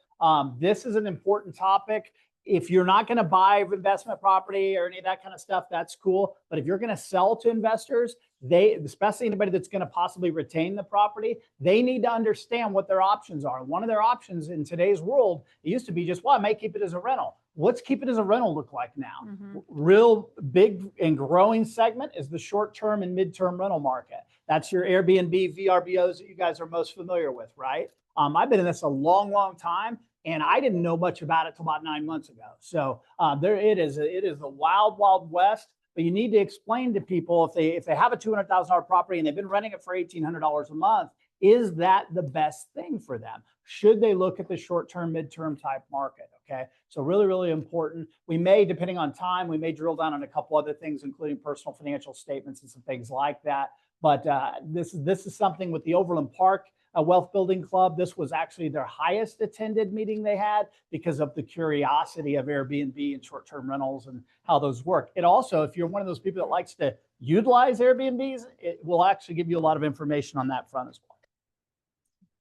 This is an important topic. if you're not going to buy investment property or any of that kind of stuff, that's cool. But if you're going to sell to investors, they, especially anybody that's going to possibly retain the property, they need to understand what their options are. One of their options in today's world, it used to be just, well, I may keep it as a rental. What's keep it as a rental look like now? Real big and growing segment is the short-term and mid-term rental market. That's your Airbnb, VRBOs that you guys are most familiar with, right? I've been in this a long, long time, and I didn't know much about it till about 9 months ago. So there it is. It is the wild, wild west. But you need to explain to people if they have a $200,000 property and they've been renting it for $1,800 a month, is that the best thing for them? Should they look at the short-term, mid-term type market? Okay, so really, really important. We may, depending on time, we may drill down on a couple other things, including personal financial statements and some things like that. But this is something with the Overland Park Wealth Building Club. This was actually their highest attended meeting they had because of the curiosity of Airbnb and short-term rentals and how those work. It also, if you're one of those people that likes to utilize Airbnbs, it will actually give you a lot of information on that front as well.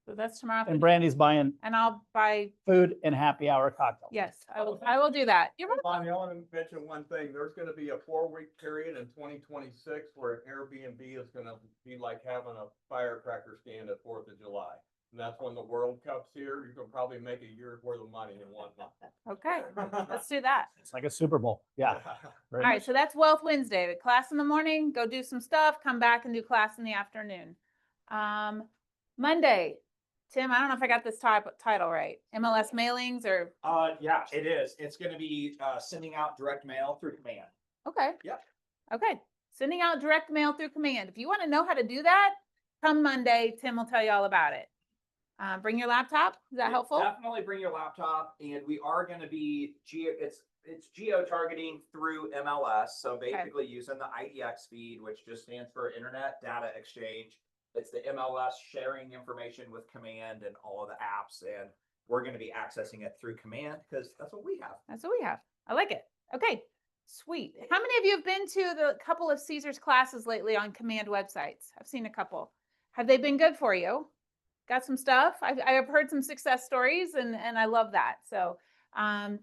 So that's tomorrow. And Brandy's buying And I'll buy, food and happy hour cocktails. yes, I will do that. You're welcome. Bonnie, I want to mention one thing. There's going to be a 4-week period in 2026 where Airbnb is going to be like having a firecracker stand at 4th of July. And that's when the World Cup's here. You can probably make a year's worth of money in 1 month. Okay, let's do that. It's like a Super Bowl. Yeah. All right, so that's Wealth Wednesday. Class in the morning, go do some stuff, come back and do class in the afternoon. Monday, Tim, I don't know if I got this title right. MLS mailings or, Yeah, it is. It's gonna be, sending out direct mail through command. okay. Yep. Okay, sending out direct mail through command. If you want to know how to do that, come Monday, Tim will tell you all about it. Bring your laptop. Is that helpful? Definitely bring your laptop, and we are gonna be it's geo targeting through MLS. So basically using the IDX feed, which just stands for Internet Data Exchange. It's the MLS sharing information with command and all of the apps, and we're going to be accessing it through command because that's what we have. That's what we have. I like it. Okay, sweet. How many of you have been to the couple of Caesar's classes lately on command websites? I've seen a couple. Have they been good for you? Got some stuff? I have heard some success stories, and I love that. So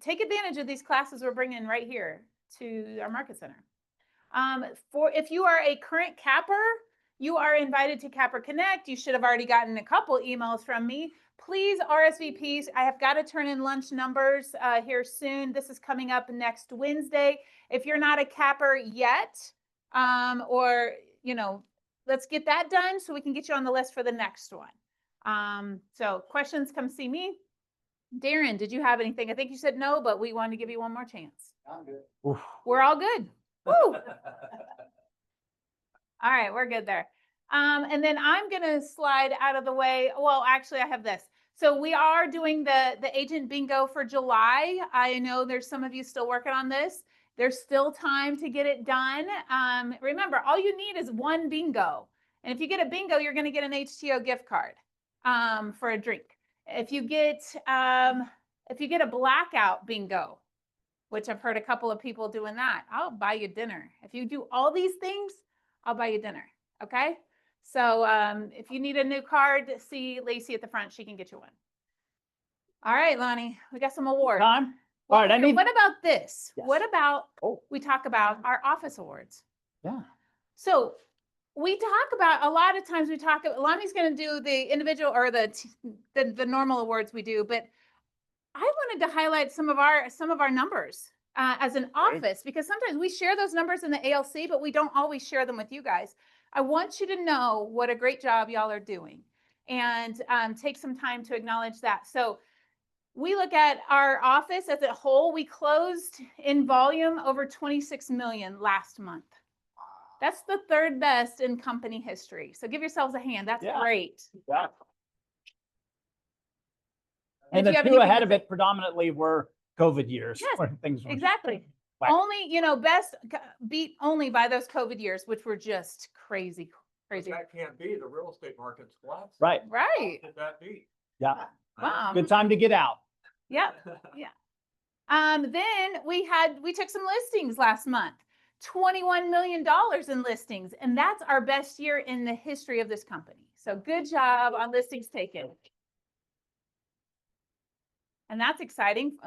take advantage of these classes we're bringing right here to our market center. If you are a current capper, you are invited to Capper Connect. You should have already gotten a couple emails from me. Please RSVP. I have got to turn in lunch numbers here soon. This is coming up next Wednesday. If you're not a capper yet, or, you know, let's get that done so we can get you on the list for the next one. So questions, come see me. Darren, did you have anything? I think you said no, but we wanted to give you one more chance. I'm good. Oof. We're all good. Woo! All right, we're good there. And then I'm going to slide out of the way. Well, actually, I have this. So we are doing the agent bingo for July. I know there's some of you still working on this. There's still time to get it done. Remember, all you need is one bingo. And if you get a bingo, you're going to get an HTO gift card for a drink. If you get a blackout bingo, which I've heard a couple of people doing that, I'll buy you dinner. If you do all these things, I'll buy you dinner. Okay. So if you need a new card, see Lacey at the front. She can get you one. All right, Lonnie, we got some awards. Time. All right. What about this? Yes. What about Oh. we talk about our office awards? Yeah. So we talk about a lot of times Lonnie's going to do the individual or the normal awards we do, but I wanted to highlight some of our numbers as an office, because sometimes we share those numbers in the ALC, but we don't always share them with you guys. I want you to know what a great job y'all are doing, and take some time to acknowledge that. So we look at our office as a whole. We closed in volume over 26 million last month. That's the third best in company history. So give yourselves a hand. That's great. Yeah. If And the you have two anything ahead to of it predominantly were COVID years. Yes, when things were exactly. whack. Only, best beat only by those COVID years, which were just crazy. That can't be. The real estate market's collapsed. Right. Right. How could that be? Yeah. Wow. Good time to get out. Yeah. Yeah. Then we took some listings last month. $21 million in listings, and that's our best year in the history of this company. So good job on listings taken. And that's exciting,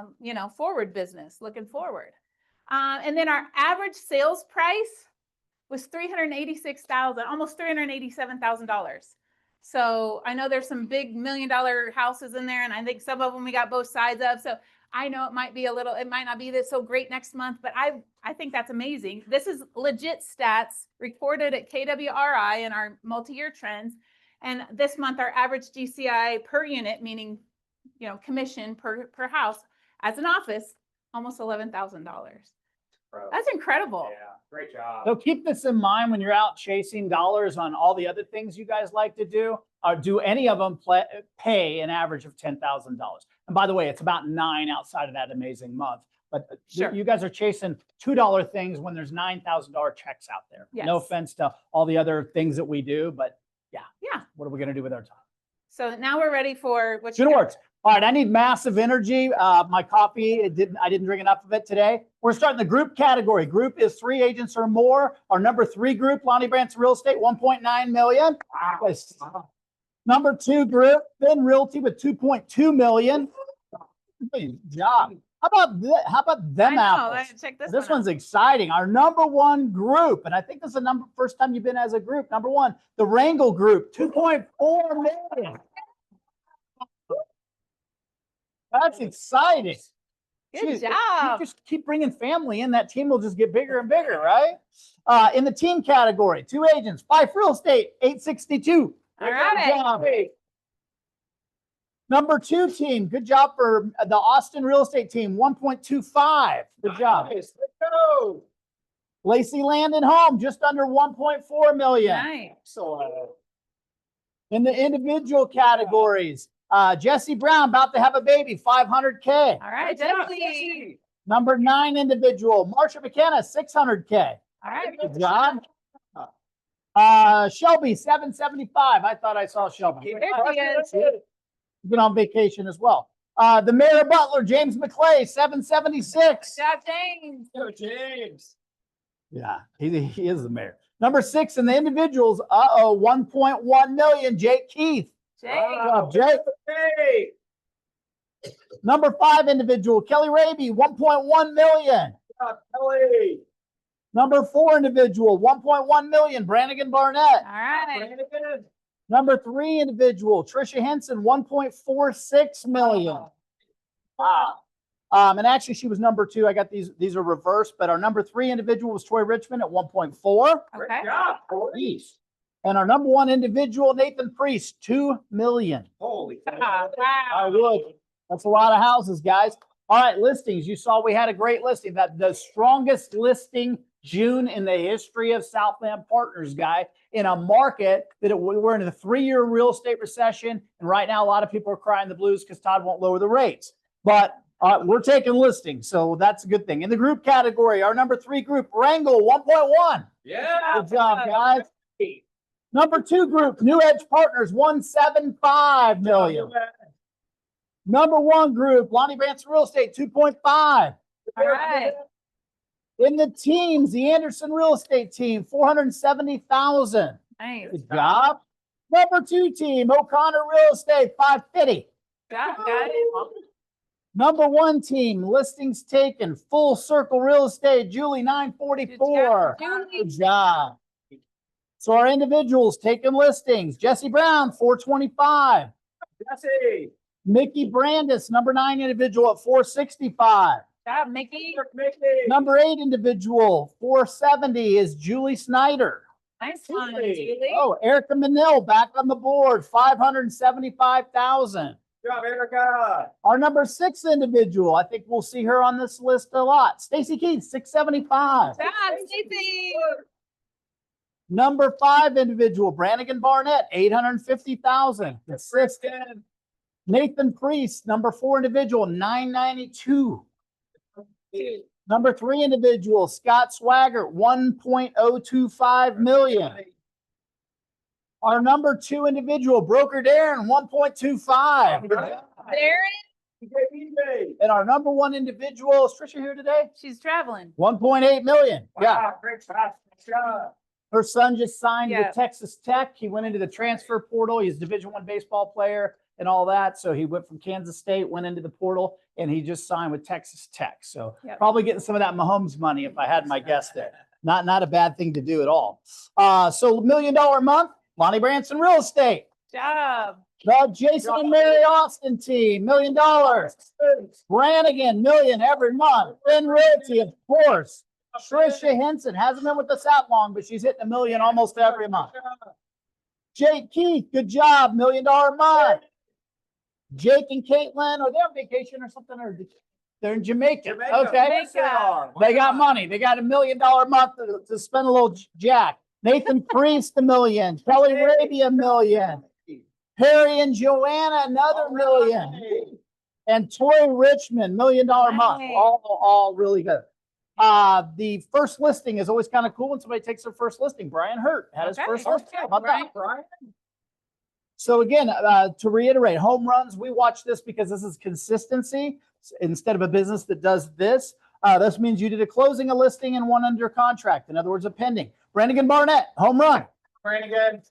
forward business, looking forward. And then our average sales price was $386,000, almost $387,000. So I know there's some big $1 million houses in there, and I think some of them we got both sides of. So I know it might not be this so great next month, but I think that's amazing. This is legit stats recorded at KWRI in our multi-year trends. And this month, our average GCI per unit, meaning, commission per house as an office, almost $11,000. That's incredible. Yeah, great job. So keep this in mind when you're out chasing dollars on all the other things you guys like to do. Do any of them pay an average of $10,000? And by the way, it's about 9 outside of that amazing month. But Sure. you guys are chasing $2 things when there's $9,000 checks out there. No Yes. offense to all the other things that we do, but Yeah. what are we going to do with our time? So now we're ready for what you got. Fireworks. All right, I need massive energy. My coffee, I didn't drink enough of it today. We're starting the group category. Group is 3 agents or more. Our number 3 group, Lonnie Branson Real Estate, 1.9 million. Number 2 group, Finn Realty with 2.2 million. Good job. How about them apples? Check this This one one's exciting. Our number 1 group, and I think this is the first time you've been as a group. Number 1, the Wrangle Group, 2.4 million. That's exciting. Good Jeez, job. You just keep bringing family in. That team will just get bigger and bigger, right? In the team category, 2 agents, Fife Real Estate, 862. All right. Job. Number 2 team, good job for the Austin Real Estate team, 1.25. Good job. Nice. Let's go. Lacey Land and Home, just under 1.4 million. Nice. Excellent. In the individual categories, Jesse Brown about to have a baby, 500K. All right, Jesse. Number 9 individual, Marsha McKenna, 600K. All right. Good job. Shelby, 775. I thought I saw Shelby. There he is. Been on vacation as well. The Mayor of Butler, James McClay, 776. Good job, James. Go, James. Yeah, he is the mayor. Number 6 in the individuals, 1.1 million, Jake Keith. Jake. Good job, Jake. Hey. Number 5 individual, Kelly Raby, 1.1 million. Kelly. Number 4 individual, 1.1 million, Brannigan Barnett. All right. Brandon. Number 3 individual, Trisha Henson, 1.46 million. Wow. And actually she was number 2. I got these are reversed, but our number 3 individual was Troy Richmond at 1.4. Okay. Good job, Corey. And our number 1 individual, Nathan Priest, 2 million. Holy. Wow. I would. That's a lot of houses, guys. All right, listings. You saw we had a great listing. That the strongest listing June in the history of Southland Partners, guy, in a market that we're in a 3-year real estate recession. And right now, a lot of people are crying the blues because Todd won't lower the rates. But we're taking listings, so that's a good thing. In the group category, our number 3 group, Wrangle, 1.1. Yeah. Good job, guys. Number 2 group, New Edge Partners, 1.75 million. Number 1 group, Lonnie Branson Real Estate, 2.5. All right. In the teams, the Anderson Real Estate team, 470,000. Nice. Good job. Number 2 team, O'Connor Real Estate, 550. Got it. Number 1 team, listings taken, Full Circle Real Estate, Julie, 944. Good job. So our individuals taking listings, Jesse Brown, 425. Jesse. Mickey Brandis, number 9 individual at 465. Good job, Mickey. Number 8 individual, 470 is Julie Snyder. Nice one, Julie. Oh, Erica Manil back on the board, 575,000. Good job, Erica. Our number 6 individual, I think we'll see her on this list a lot. Stacy Keith, 675. Good job, Stacy. Number 5 individual, Brannigan Barnett, 850,000. Kristen. Nathan Priest, number 4 individual, 992. Number 3 individual, Scott Swaggart, 1.025 million. Our number 2 individual, Broker Darren, 1.25. Darren. And our number 1 individual, is Trisha here today? She's traveling. 1.8 million. Yeah. Wow, great job. Good job. Her son just signed Yeah. with Texas Tech. He went into the transfer portal. He's a Division I baseball player. and all that. So he went from Kansas State, went into the portal, and he just signed with Texas Tech. So Yep. probably getting some of that Mahomes money if I had my guess there. Not a bad thing to do at all. So $1 million a month, Lonnie Branson Real Estate. Job. The Jason and Mary Austin team, $1 million. Brannigan, $1 million every month. Ben Realty, of course. Trisha Henson hasn't been with us that long, but she's hitting $1 million almost every month. Jake Keith, good job, $1 million a month. Jake and Caitlin, are they on vacation or something? Or they're in Jamaica. Okay. They got money. They got $1 million a month to spend a little jack. Nathan Priest, $1 million. Kelly Raby, $1 million. Harry and Joanna, another $1 million. And Tori Richmond, $1 million a month. Nice. All really good. The first listing is always kind of cool when somebody takes their first listing. Brian Hurt had his Okay. first listing. How about Right. that? So again, to reiterate, home runs, we watch this because this is consistency instead of a business that does this. This means you did a closing, a listing, and one under contract. In other words, a pending. Brannigan Barnett, home run. Brannigan.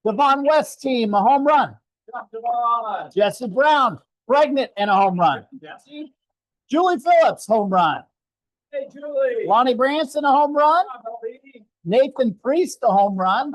Devon West team, a home run. Devon. Jesse Brown, pregnant and a home run. Jesse. Julie Phillips, home run. Hey, Julie. Lonnie Branson, a home run. Come on, baby. Nathan Priest, a home run.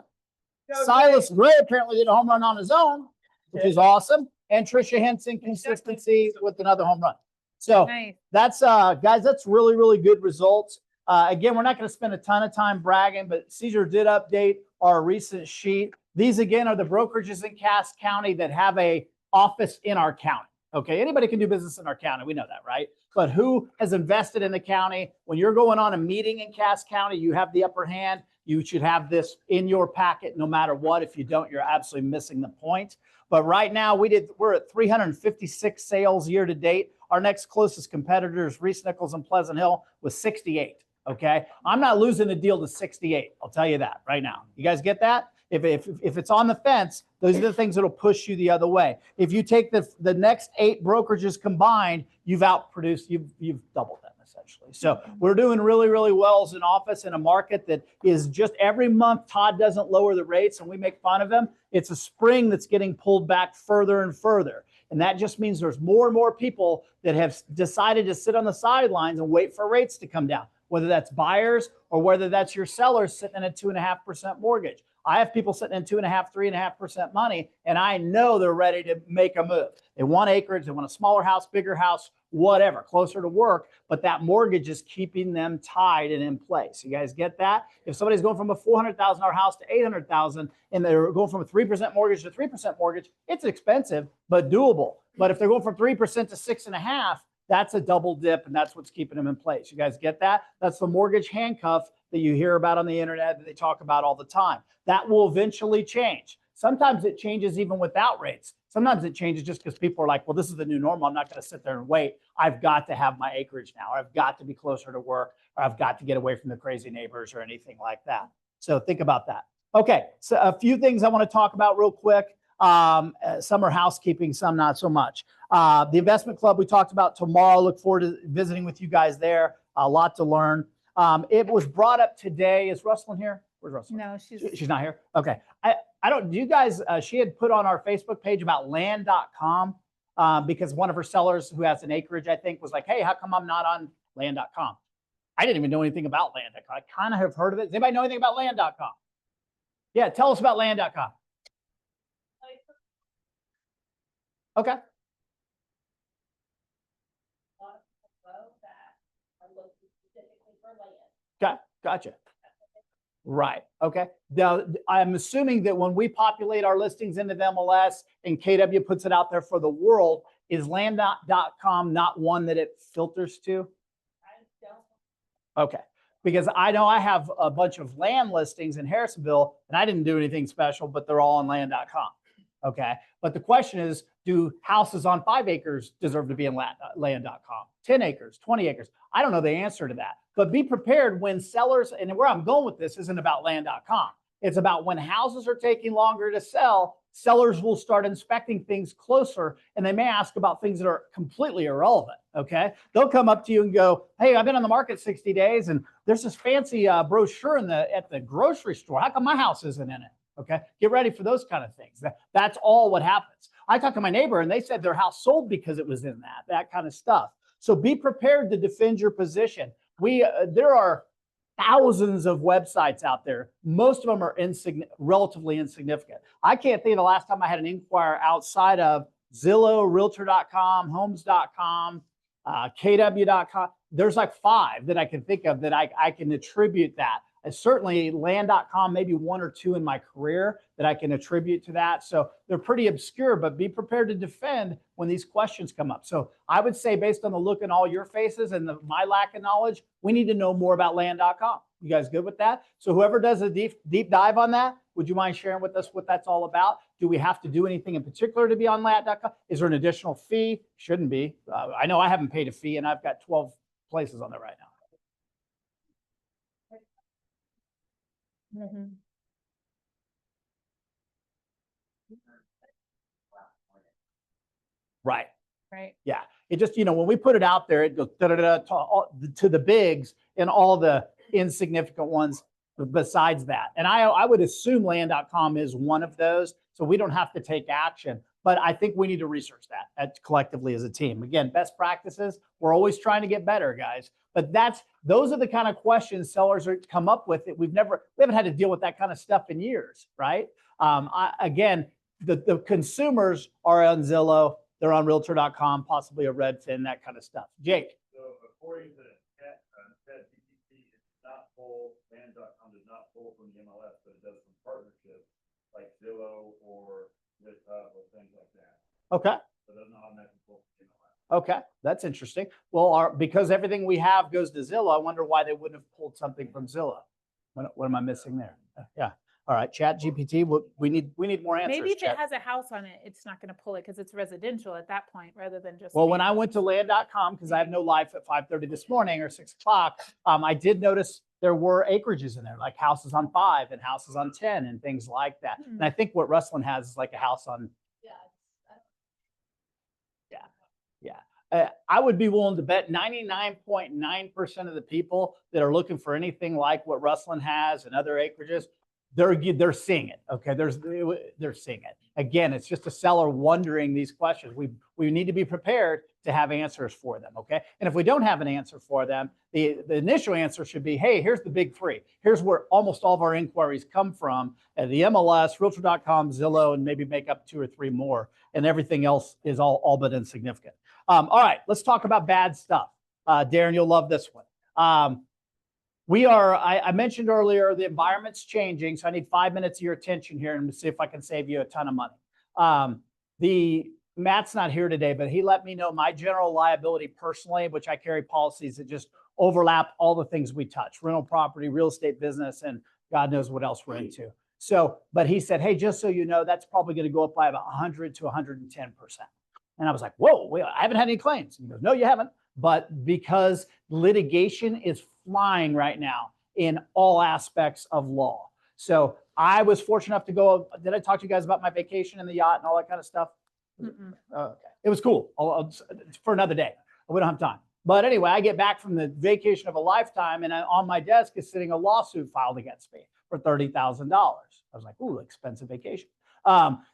Go, Silas Gray apparently did a home run on his own, which is awesome. And Trisha Henson, consistency with another home run. So Nice. that's, guys, that's really, really good results. Again, we're not going to spend a ton of time bragging, but Caesar did update our recent sheet. These, again, are the brokerages in Cass County that have a office in our county. Okay, anybody can do business in our county. We know that, right? But who has invested in the county? When you're going on a meeting in Cass County, you have the upper hand. You should have this in your packet no matter what. If you don't, you're absolutely missing the point. But right now, we're at 356 sales year to date. Our next closest competitor is Reese Nichols and Pleasant Hill with 68. Okay, I'm not losing a deal to 68. I'll tell you that right now. You guys get that? If it's on the fence, those are the things that'll push you the other way. If you take the next 8 brokerages combined, you've outproduced, you've doubled them essentially. So we're doing really, really well as an office in a market that is just every month Todd doesn't lower the rates and we make fun of him. It's a spring that's getting pulled back further and further. And that just means there's more and more people that have decided to sit on the sidelines and wait for rates to come down, whether that's buyers or whether that's your sellers sitting in a 2.5% mortgage. I have people sitting in 2.5%, 3.5% money, and I know they're ready to make a move. They want acreage, they want a smaller house, bigger house, whatever, closer to work, but that mortgage is keeping them tied and in place. You guys get that? If somebody's going from a $400,000 house to $800,000 and they're going from a 3% mortgage to 3% mortgage, it's expensive, but doable. But if they're going from 3% to 6.5%, that's a double dip, and that's what's keeping them in place. You guys get that? That's the mortgage handcuff that you hear about on the internet that they talk about all the time. That will eventually change. Sometimes it changes even without rates. Sometimes it changes just because people are like, well, this is the new normal. I'm not going to sit there and wait. I've got to have my acreage now. Or I've got to be closer to work, or I've got to get away from the crazy neighbors or anything like that. So think about that. Okay, so a few things I want to talk about real quick. Some are housekeeping, some not so much. The investment club we talked about tomorrow. Look forward to visiting with you guys there. A lot to learn. It was brought up today. Is Russell in here? Where's Russell? No, She's not here. Okay. I don't, do you guys, she had put on our Facebook page about land.com because one of her sellers who has an acreage, I think, was like, hey, how come I'm not on land.com? I didn't even know anything about land.com. I kind of have heard of it. Does anybody know anything about land.com? Yeah, tell us about land.com. Okay. Gotcha. Right. Okay. Now, I'm assuming that when we populate our listings into the MLS and KW puts it out there for the world, is land.com not one that it filters to? Okay. Because I know I have a bunch of land listings in Harrisonville and I didn't do anything special, but they're all on land.com. Okay. But the question is, do houses on 5 acres deserve to be in land.com? 10 acres, 20 acres? I don't know the answer to that. But be prepared when sellers, and where I'm going with this isn't about land.com. It's about when houses are taking longer to sell, sellers will start inspecting things closer and they may ask about things that are completely irrelevant. Okay. They'll come up to you and go, hey, I've been on the market 60 days and there's this fancy brochure at the grocery store. How come my house isn't in it? Okay. Get ready for those kind of things. That's all what happens. I talked to my neighbor and they said their house sold because it was in that kind of stuff. So be prepared to defend your position. There are thousands of websites out there. Most of them are relatively insignificant. I can't think of the last time I had an inquiry outside of Zillow, Realtor.com, Homes.com, KW.com. There's like 5 that I can think of that I can attribute that. And certainly Land.com, maybe 1 or 2 in my career that I can attribute to that. So they're pretty obscure, but be prepared to defend when these questions come up. So I would say, based on the look in all your faces and my lack of knowledge, we need to know more about Land.com. You guys good with that? So whoever does a deep dive on that, would you mind sharing with us what that's all about? Do we have to do anything in particular to be on Land.com? Is there an additional fee? Shouldn't be. I know I haven't paid a fee and I've got 12 places on there right now. Right. Right. Yeah. It just, when we put it out there, it goes to the bigs and all the insignificant ones besides that. And I would assume Land.com is one of those, so we don't have to take action. But I think we need to research that collectively as a team. Again, best practices. We're always trying to get better, guys. But those are the kind of questions sellers come up with that we haven't had to deal with that kind of stuff in years, right? Again, the consumers are on Zillow, they're on Realtor.com, possibly a Redfin, that kind of stuff. Jake. So according to ChatGPT, it's not pull, Land.com does not pull from the MLS, but it does from partnerships like Zillow or ListHub or things like that. Okay. So it doesn't automatically pull from the MLS. Okay, that's interesting. Well, because everything we have goes to Zillow, I wonder why they wouldn't have pulled something from Zillow. What am I missing there? Yeah. All right, ChatGPT. We need more answers. Maybe if it has a house on it, it's not going to pull it because it's residential at that point rather than just. Well, when I went to Land.com, because I have no life at 5:30 this morning or 6 o'clock, I did notice there were acreages in there, like houses on 5 and houses on 10 and things like that. And I think what Rustland has is like a house on. I would be willing to bet 99.9% of the people that are looking for anything like what Rustland has and other acreages, they're seeing it. Okay, they're seeing it. Again, it's just a seller wondering these questions. We need to be prepared to have answers for them. Okay, and if we don't have an answer for them, the initial answer should be, hey, here's the big 3. Here's where almost all of our inquiries come from: the MLS, Realtor.com, Zillow, and maybe make up 2 or 3 more, and everything else is all but insignificant. All right, let's talk about bad stuff. Darren, you'll love this one. I mentioned earlier, the environment's changing, so I need 5 minutes of your attention here and see if I can save you a ton of money. Matt's not here today, but he let me know my general liability personally, which I carry policies that just overlap all the things we touch: rental property, real estate business, and God knows what else we're into. So, but he said, hey, just so you know, that's probably going to go up by about 100 to 110%. And I was like, whoa, I haven't had any claims. And he goes, no, you haven't. But because litigation is flying right now in all aspects of law. So I was fortunate enough to go. Did I talk to you guys about my vacation in the yacht and all that kind of stuff? Okay. It was cool. It's for another day. We don't have time. But anyway, I get back from the vacation of a lifetime, and on my desk is sitting a lawsuit filed against me for $30,000. I was like, ooh, expensive vacation.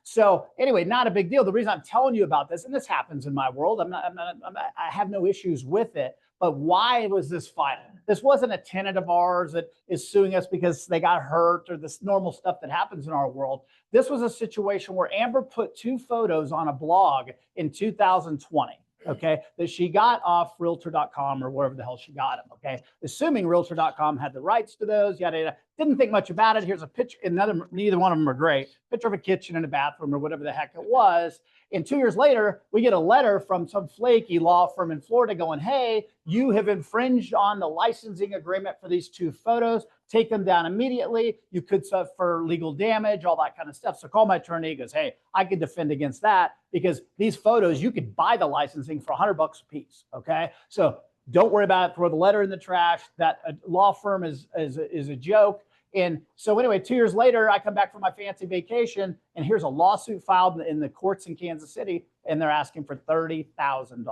So anyway, not a big deal. The reason I'm telling you about this, and this happens in my world, I have no issues with it, but why was this filed? This wasn't a tenant of ours that is suing us because they got hurt or this normal stuff that happens in our world. This was a situation where Amber put 2 photos on a blog in 2020. Okay, that she got off Realtor.com or wherever the hell she got them. Okay, assuming Realtor.com had the rights to those, yada yada. Didn't think much about it. Here's a picture. Neither one of them are great. Picture of a kitchen and a bathroom or whatever the heck it was. And 2 years later, we get a letter from some flaky law firm in Florida going, hey, you have infringed on the licensing agreement for these 2 photos. Take them down immediately. You could suffer legal damage, all that kind of stuff. So call my attorney. He goes, hey, I could defend against that because these photos, you could buy the licensing for $100 a piece. Okay. So don't worry about it. Throw the letter in the trash. That law firm is a joke. And so anyway, 2 years later, I come back from my fancy vacation and here's a lawsuit filed in the courts in Kansas City, and they're asking for $30,000.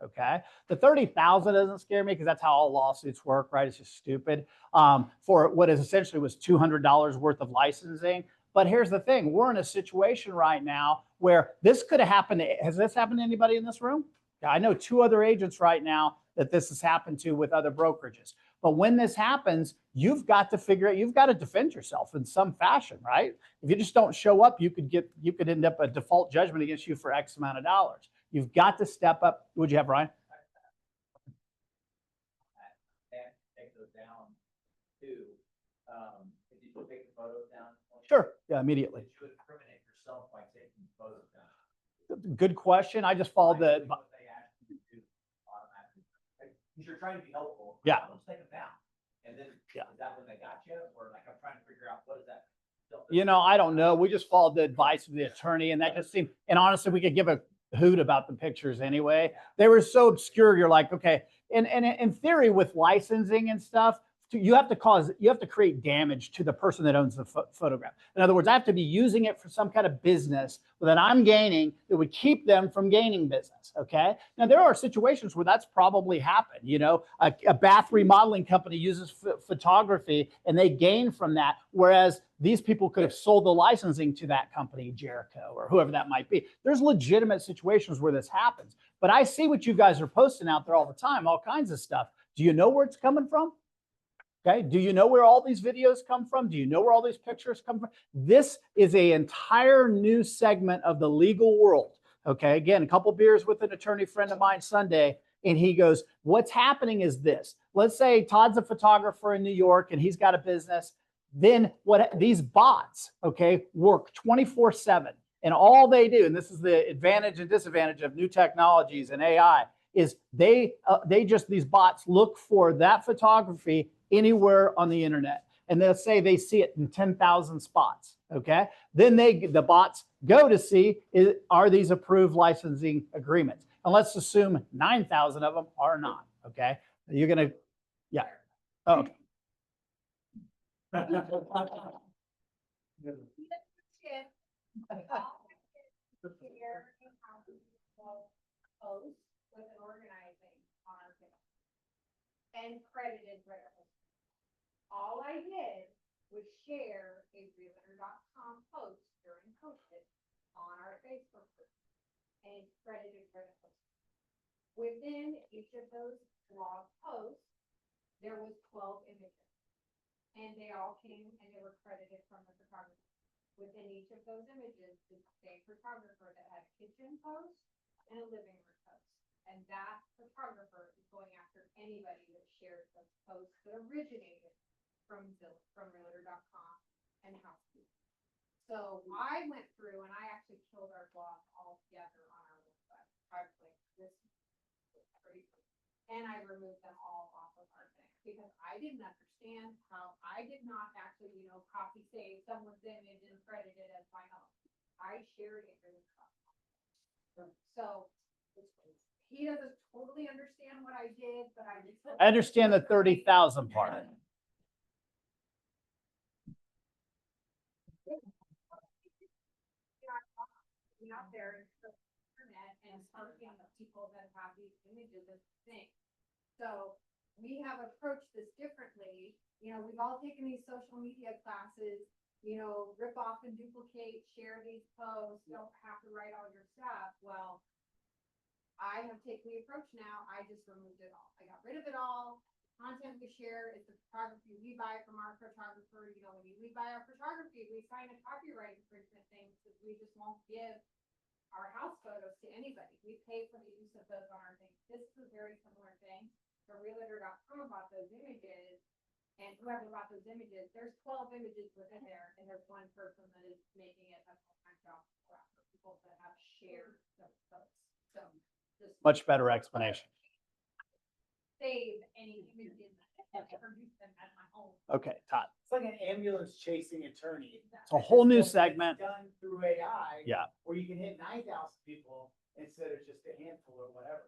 Okay. The $30,000 doesn't scare me because that's how all lawsuits work, right? It's just stupid. For what is essentially was $200 worth of licensing. But here's the thing, we're in a situation right now where this could have happened. Has this happened to anybody in this room? Yeah, I know 2 other agents right now that this has happened to with other brokerages. But when this happens, you've got to figure out, you've got to defend yourself in some fashion, right? If you just don't show up, you could end up a default judgment against you for X amount of dollars. You've got to step up. What'd you have, Ryan? Take those down too. If you take the photos down. Sure. Yeah, immediately. Did you incriminate yourself by taking photos down? Good question. I just followed the. What they asked you to do automatically. Because you're trying to be helpful. Yeah. Let's take them down. And then, Yeah. is that when they got you? Or like, I'm trying to figure out what is that? You know, I don't know. We just followed the advice of the attorney, and that just seemed, and honestly, we could give a hoot about the pictures anyway. They were so obscure. You're like, okay. And in theory, with licensing and stuff, you have to create damage to the person that owns the photograph. In other words, I have to be using it for some kind of business that I'm gaining that would keep them from gaining business. Okay. Now there are situations where that's probably happened. You know, a bath remodeling company uses photography and they gain from that. Whereas these people could have sold the licensing to that company, Jericho or whoever that might be. There's legitimate situations where this happens. But I see what you guys are posting out there all the time, all kinds of stuff. Do you know where it's coming from? Okay. Do you know where all these videos come from? Do you know where all these pictures come from? This is an entire new segment of the legal world. Okay. Again, a couple beers with an attorney friend of mine Sunday, and he goes, what's happening is this. Let's say Todd's a photographer in New York and he's got a business. Then these bots, okay, work 24/7. And all they do, and this is the advantage and disadvantage of new technologies and AI, is these bots look for that photography anywhere on the internet. And they'll say they see it in 10,000 spots. Okay. Then the bots go to see, are these approved licensing agreements? And let's assume 9,000 of them are not. Okay. You're going to, yeah. Oh, okay. Post with an organizing on our page and credited Realtor. All I did was share a realtor.com post during posted on our Facebook group and credited Realtor. Within each of those blog posts, there was 12 images. And they all came and they were credited from the photographer. Within each of those images, the same photographer that had a kitchen post and a living room post. And that photographer is going after anybody that shares those posts that originated from Realtor.com and Housekeeping. So I went through and I actually killed our blog altogether on our website. I was like, this is crazy. And I removed them all off of our thing because I didn't understand how I did not actually, copy save someone's image and credit it as my own. I shared it really well. So he doesn't totally understand what I did, but I just. I understand the 30,000 part. Out there and the internet and targeting the people that have these images as things. So we have approached this differently. We've all taken these social media classes, rip off and duplicate, share these posts, don't have to write all your stuff. Well, I have taken the approach now. I just removed it all. I got rid of it all. Content we share is the photography we buy from our photographer. When we buy our photography, we sign a copyright infringement thing because we just won't give our house photos to anybody. We pay for the use of those on our things. This is a very similar thing. The Realtor.com bought those images, and whoever bought those images, there's 12 images within there, and there's one person that is making it a full-time job for people that have shared those posts. So just Much better explanation. save any images and produce them at my home. Okay, Todd. It's like an ambulance chasing attorney. It's a whole new It's segment. done through AI. Yeah. Where you can hit 9,000 people instead of just a handful or whatever.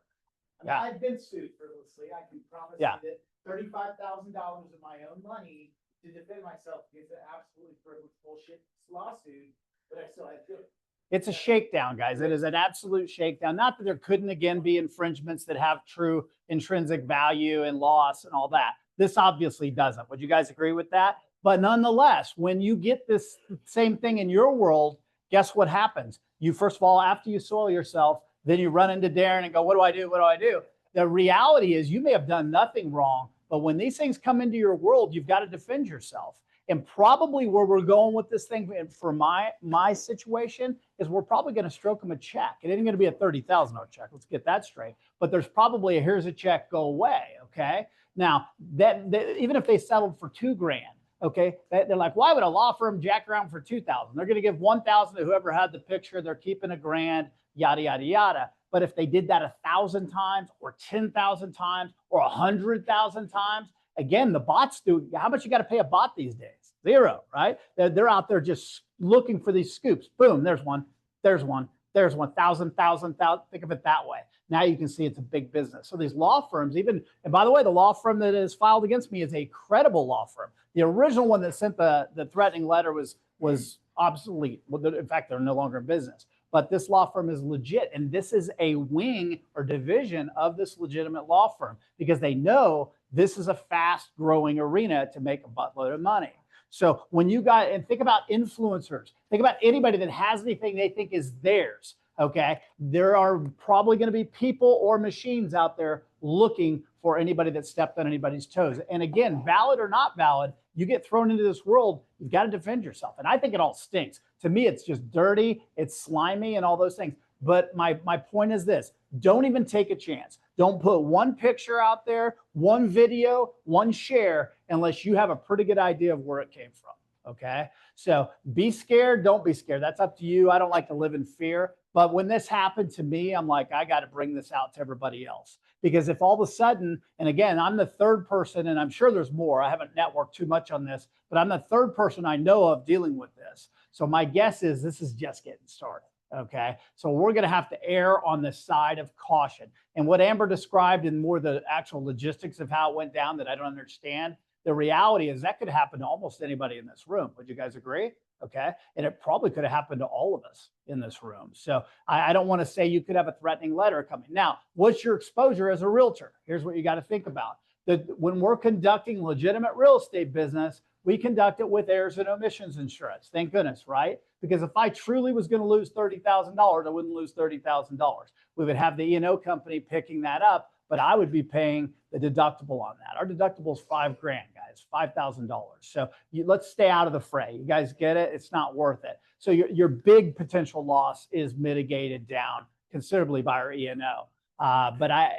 Yeah. I've been sued frivolously. I can promise Yeah. you that $35,000 of my own money to defend myself against an absolutely frivolous bullshit lawsuit, but I still had to do it. It's a shakedown, guys. It is an absolute shakedown. Not that there couldn't again be infringements that have true intrinsic value and loss and all that. This obviously doesn't. Would you guys agree with that? But nonetheless, when you get this same thing in your world, guess what happens? You, first of all, after you soil yourself, then you run into Darren and go, what do I do? What do I do? The reality is you may have done nothing wrong, but when these things come into your world, you've got to defend yourself. And probably where we're going with this thing for my situation is we're probably going to stroke them a check. It ain't going to be a $30,000 check. Let's get that straight. But there's probably a here's a check, go away. Okay. Now that even if they settled for $2,000, okay, they're like, why would a law firm jack around for $2,000? They're going to give $1,000 to whoever had the picture. They're keeping $1,000, yada yada yada. But if they did that 1,000 times or 10,000 times or 100,000 times, again, the bots do. How much you got to pay a bot these days? Zero, right? They're out there just looking for these scoops. Boom, there's one, there's one, there's 1,000. Think of it that way. Now you can see it's a big business. So these law firms, even, and by the way, the law firm that is filed against me is a credible law firm. The original one that sent the threatening letter was obsolete. Well, in fact, they're no longer in business. But this law firm is legit. And this is a wing or division of this legitimate law firm because they know this is a fast growing arena to make a buttload of money. So when you got, and think about influencers, think about anybody that has anything they think is theirs. Okay. There are probably going to be people or machines out there looking for anybody that stepped on anybody's toes. And again, valid or not valid, you get thrown into this world, you've got to defend yourself. And I think it all stinks. To me, it's just dirty, it's slimy and all those things. But my point is this, don't even take a chance. Don't put one picture out there, one video, one share, unless you have a pretty good idea of where it came from. Okay. So be scared. Don't be scared. That's up to you. I don't like to live in fear. But when this happened to me, I'm like, I got to bring this out to everybody else. Because if all of a sudden, and again, I'm the third person, and I'm sure there's more. I haven't networked too much on this, but I'm the third person I know of dealing with this. So my guess is this is just getting started. Okay. So we're going to have to err on the side of caution. And what Amber described in more the actual logistics of how it went down that I don't understand, the reality is that could happen to almost anybody in this room. Would you guys agree? Okay. And it probably could have happened to all of us in this room. So I don't want to say you could have a threatening letter coming. Now, what's your exposure as a realtor? Here's what you got to think about. That when we're conducting legitimate real estate business, we conduct it with errors and omissions insurance. Thank goodness, right? Because if I truly was going to lose $30,000, I wouldn't lose $30,000. We would have the E&O company picking that up, but I would be paying the deductible on that. Our deductible is $5,000, guys, $5,000. So let's stay out of the fray. You guys get it? It's not worth it. So your big potential loss is mitigated down considerably by our E&O. But I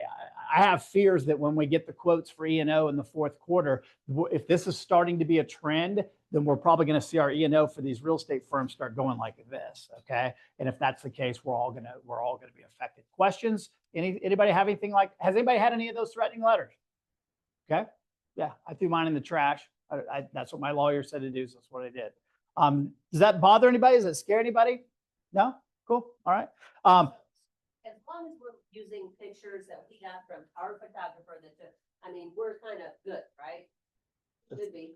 have fears that when we get the quotes for E&O in the fourth quarter, if this is starting to be a trend, then we're probably going to see our E&O for these real estate firms start going like this. Okay. And if that's the case, we're all going to be affected. Questions? Anybody have anything like, has anybody had any of those threatening letters? Okay. Yeah. I threw mine in the trash. That's what my lawyer said to do. So that's what I did. Does that bother anybody? Does that scare anybody? No? Cool. All right. As long as we're using pictures that we got from our photographer that took, I mean, we're kind of good, right? Should be.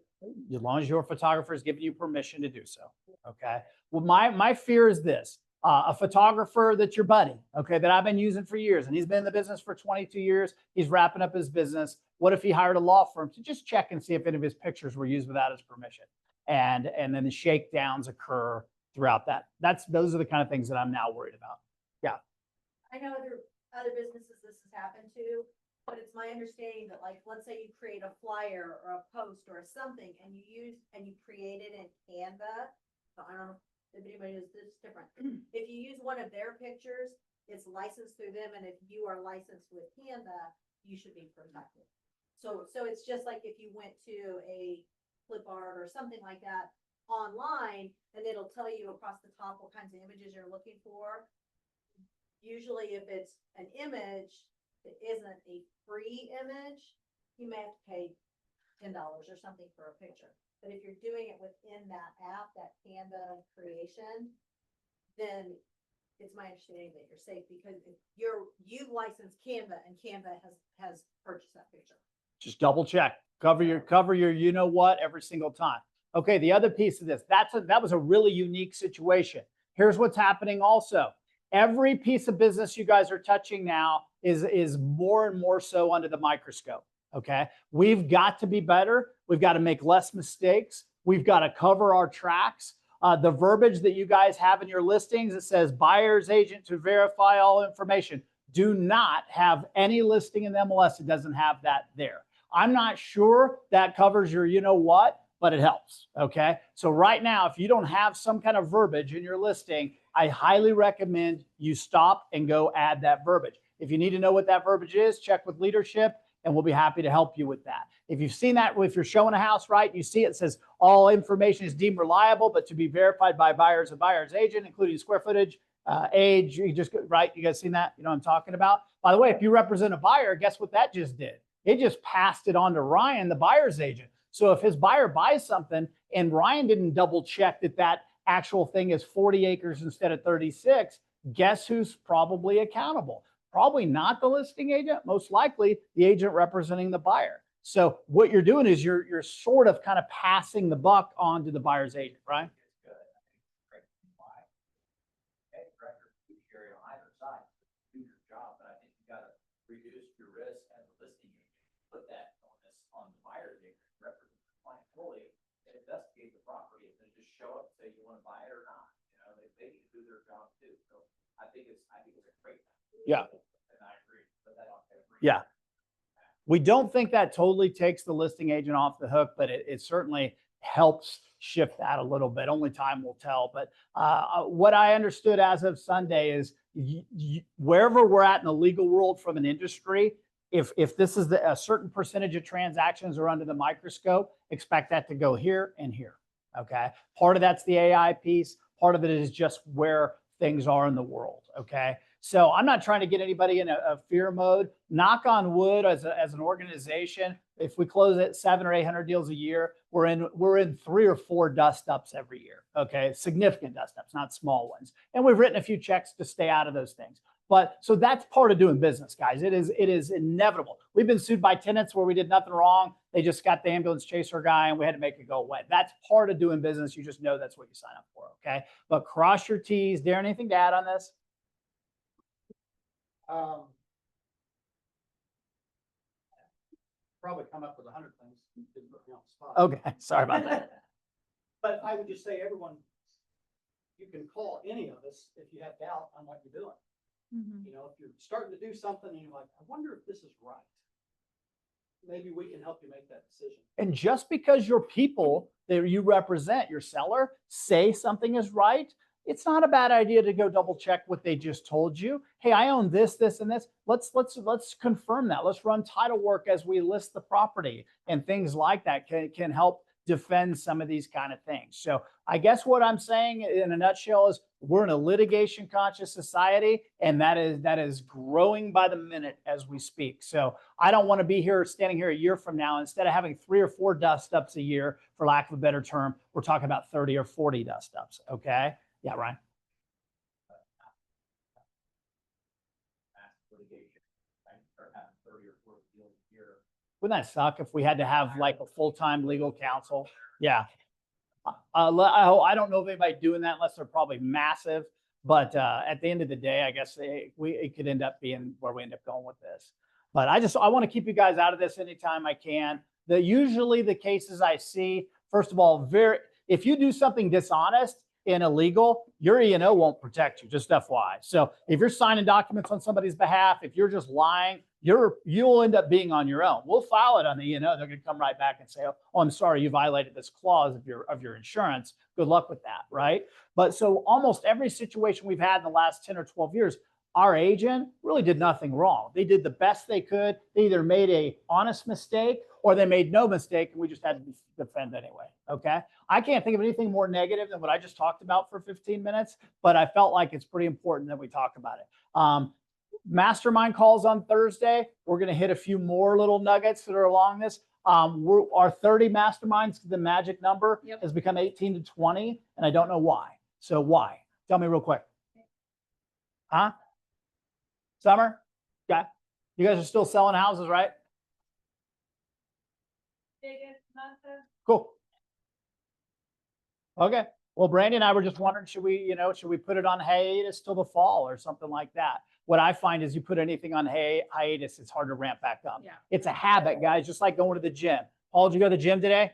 As long as your photographer is giving you permission to do so. Okay. Well, my fear is this, a photographer that's your buddy, okay, that I've been using for years, and he's been in the business for 22 years. He's wrapping up his business. What if he hired a law firm to just check and see if any of his pictures were used without his permission? And then the shakedowns occur throughout that. Those are the kind of things that I'm now worried about. Yeah. I know other businesses this has happened to, but it's my understanding that, like, let's say you create a flyer or a post or something and you create it in Canva. So I don't know if anybody knows this is different. If you use one of their pictures, it's licensed through them. And if you are licensed with Canva, you should be protected. So it's just like if you went to a clip art or something like that online, and it'll tell you across the top what kinds of images you're looking for. Usually if it's an image that isn't a free image, you may have to pay $10 or something for a picture. But if you're doing it within that app, that Canva creation, then it's my understanding that you're safe because you've licensed Canva and Canva has purchased that picture. Just double check, cover your, you know what, every single time. Okay. The other piece of this, that was a really unique situation. Here's what's happening also. Every piece of business you guys are touching now is more and more so under the microscope. Okay. We've got to be better. We've got to make less mistakes. we've got to cover our tracks. The verbiage that you guys have in your listings, it says buyer's agent to verify all information. Do not have any listing in the MLS that doesn't have that there. I'm not sure that covers your you know what, but it helps. Okay. So right now, if you don't have some kind of verbiage in your listing, I highly recommend you stop and go add that verbiage. If you need to know what that verbiage is, check with leadership and we'll be happy to help you with that. If you've seen that, if you're showing a house, right, you see it says all information is deemed reliable, but to be verified by buyers and buyer's agent, including square footage, age, you just, right? You guys seen that? You know what I'm talking about? By the way, if you represent a buyer, guess what that just did? It just passed it on to Ryan, the buyer's agent. So if his buyer buys something and Ryan didn't double check that that actual thing is 40 acres instead of 36, guess who's probably accountable? Probably not the listing agent, most likely the agent representing the buyer. So what you're doing is you're sort of kind of passing the buck on to the buyer's agent, right? Reduce your risk as a listing agent. Put that onus on the buyer's agent, represent the client fully, and investigate the property, and then just show up and say you want to buy it or not. You know, they need to do their job too. So I think it's a great thing. Yeah. And I agree. Put that on every. Yeah. We don't think that totally takes the listing agent off the hook, but it certainly helps shift that a little bit. Only time will tell. But what I understood as of Sunday is wherever we're at in the legal world from an industry, if this is a certain percentage of transactions are under the microscope, expect that to go here and here. Okay. Part of that's the AI piece. Part of it is just where things are in the world. Okay. So I'm not trying to get anybody in a fear mode. Knock on wood, as an organization, if we close at 700 or 800 deals a year, we're in 3 or 4 dust ups every year. Okay, significant dust ups, not small ones. And we've written a few checks to stay out of those things. But so that's part of doing business, guys. It is inevitable. We've been sued by tenants where we did nothing wrong. They just got the ambulance chaser guy and we had to make it go away. That's part of doing business. You just know that's what you sign up for. Okay, but cross your T's. Darren, anything to add on this? Probably come up with 100 things. Didn't put me on the spot. Okay, sorry about that. But I would just say, everyone, you can call any of us if you have doubt on what you're doing. You know, if you're starting to do something and you're like, I wonder if this is right. Maybe we can help you make that decision. And just because your people that you represent, your seller, say something is right, it's not a bad idea to go double check what they just told you. Hey, I own this, this, and this. Let's confirm that. Let's run title work as we list the property, and things like that can help defend some of these kind of things. So I guess what I'm saying in a nutshell is we're in a litigation conscious society, and that is growing by the minute as we speak. So I don't want to be here standing here a year from now. Instead of having 3 or 4 dust ups a year, for lack of a better term, we're talking about 30 or 40 dust ups. Okay. Yeah, Ryan. Wouldn't that suck if we had to have like a full-time legal counsel? Yeah. I don't know of anybody doing that unless they're probably massive. But at the end of the day, I guess it could end up being where we end up going with this. But I want to keep you guys out of this anytime I can. Usually the cases I see, first of all, if you do something dishonest and illegal, your E&O won't protect you, just FYI. So if you're signing documents on somebody's behalf, if you're just lying, you'll end up being on your own. We'll file it on the E&O. They're going to come right back and say, oh, I'm sorry, you violated this clause of your insurance. Good luck with that, right? But so almost every situation we've had in the last 10 or 12 years, our agent really did nothing wrong. They did the best they could. They either made an honest mistake or they made no mistake, and we just had to defend anyway, okay? I can't think of anything more negative than what I just talked about for 15 minutes, but I felt like it's pretty important that we talk about it. Mastermind calls on Thursday. We're going to hit a few more little nuggets that are along this. Our 30 masterminds, the magic number has become 18 to 20, and I don't know why. So why? Tell me real quick. Huh? Summer? Yeah. You guys are still selling houses, right? Biggest month. Cool. Okay. Well, Brandy and I were just wondering, should we put it on hiatus till the fall or something like that? What I find is you put anything on hiatus, it's hard to ramp back up. Yeah. It's a habit, guys, just like going to the gym. Paul, did you go to the gym today?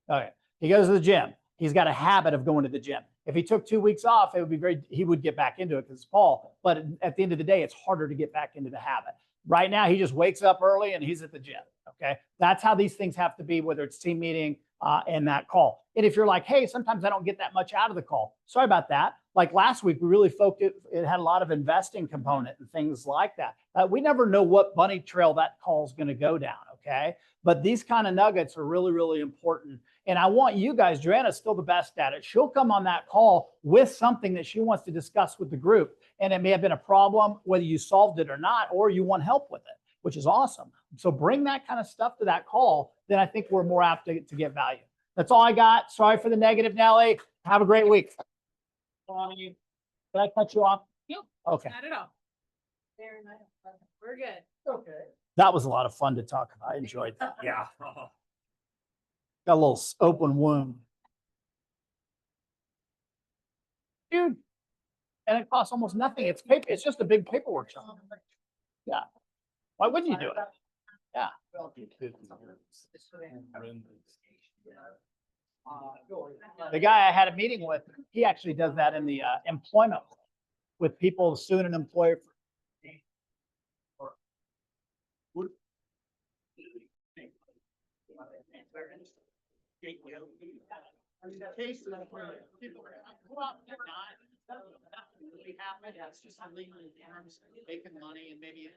Okay. He goes to the gym. He's got a habit of going to the gym. If he took 2 weeks off, it would be he would get back into it because it's fall. But at the end of the day, it's harder to get back into the habit. Right now, he just wakes up early and he's at the gym. Okay. That's how these things have to be, whether it's team meeting and that call. And if you're like, hey, sometimes I don't get that much out of the call. Sorry about that. Like last week, we really focused, it had a lot of investing component and things like that. We never know what bunny trail that call is going to go down. Okay. But these kind of nuggets are really, really important. And I want you guys, Joanna's still the best at it. She'll come on that call with something that she wants to discuss with the group. And it may have been a problem, whether you solved it or not, or you want help with it, which is awesome. So bring that kind of stuff to that call. Then I think we're more apt to get value. That's all I got. Sorry for the negative, Nelly. Have a great week. Did I cut you off? Nope. Okay. Not at all. Very nice. We're good. Okay. That was a lot of fun to talk about. I enjoyed that. Yeah. Got a little open wound. Dude. And it costs almost nothing. It's paper. It's just a big paperwork job. Yeah. Why wouldn't you do it? Yeah. The guy I had a meeting with, he actually does that in the employment with people suing an employer. Cases where people go out and not, doesn't really happen. It's just illegally making money and maybe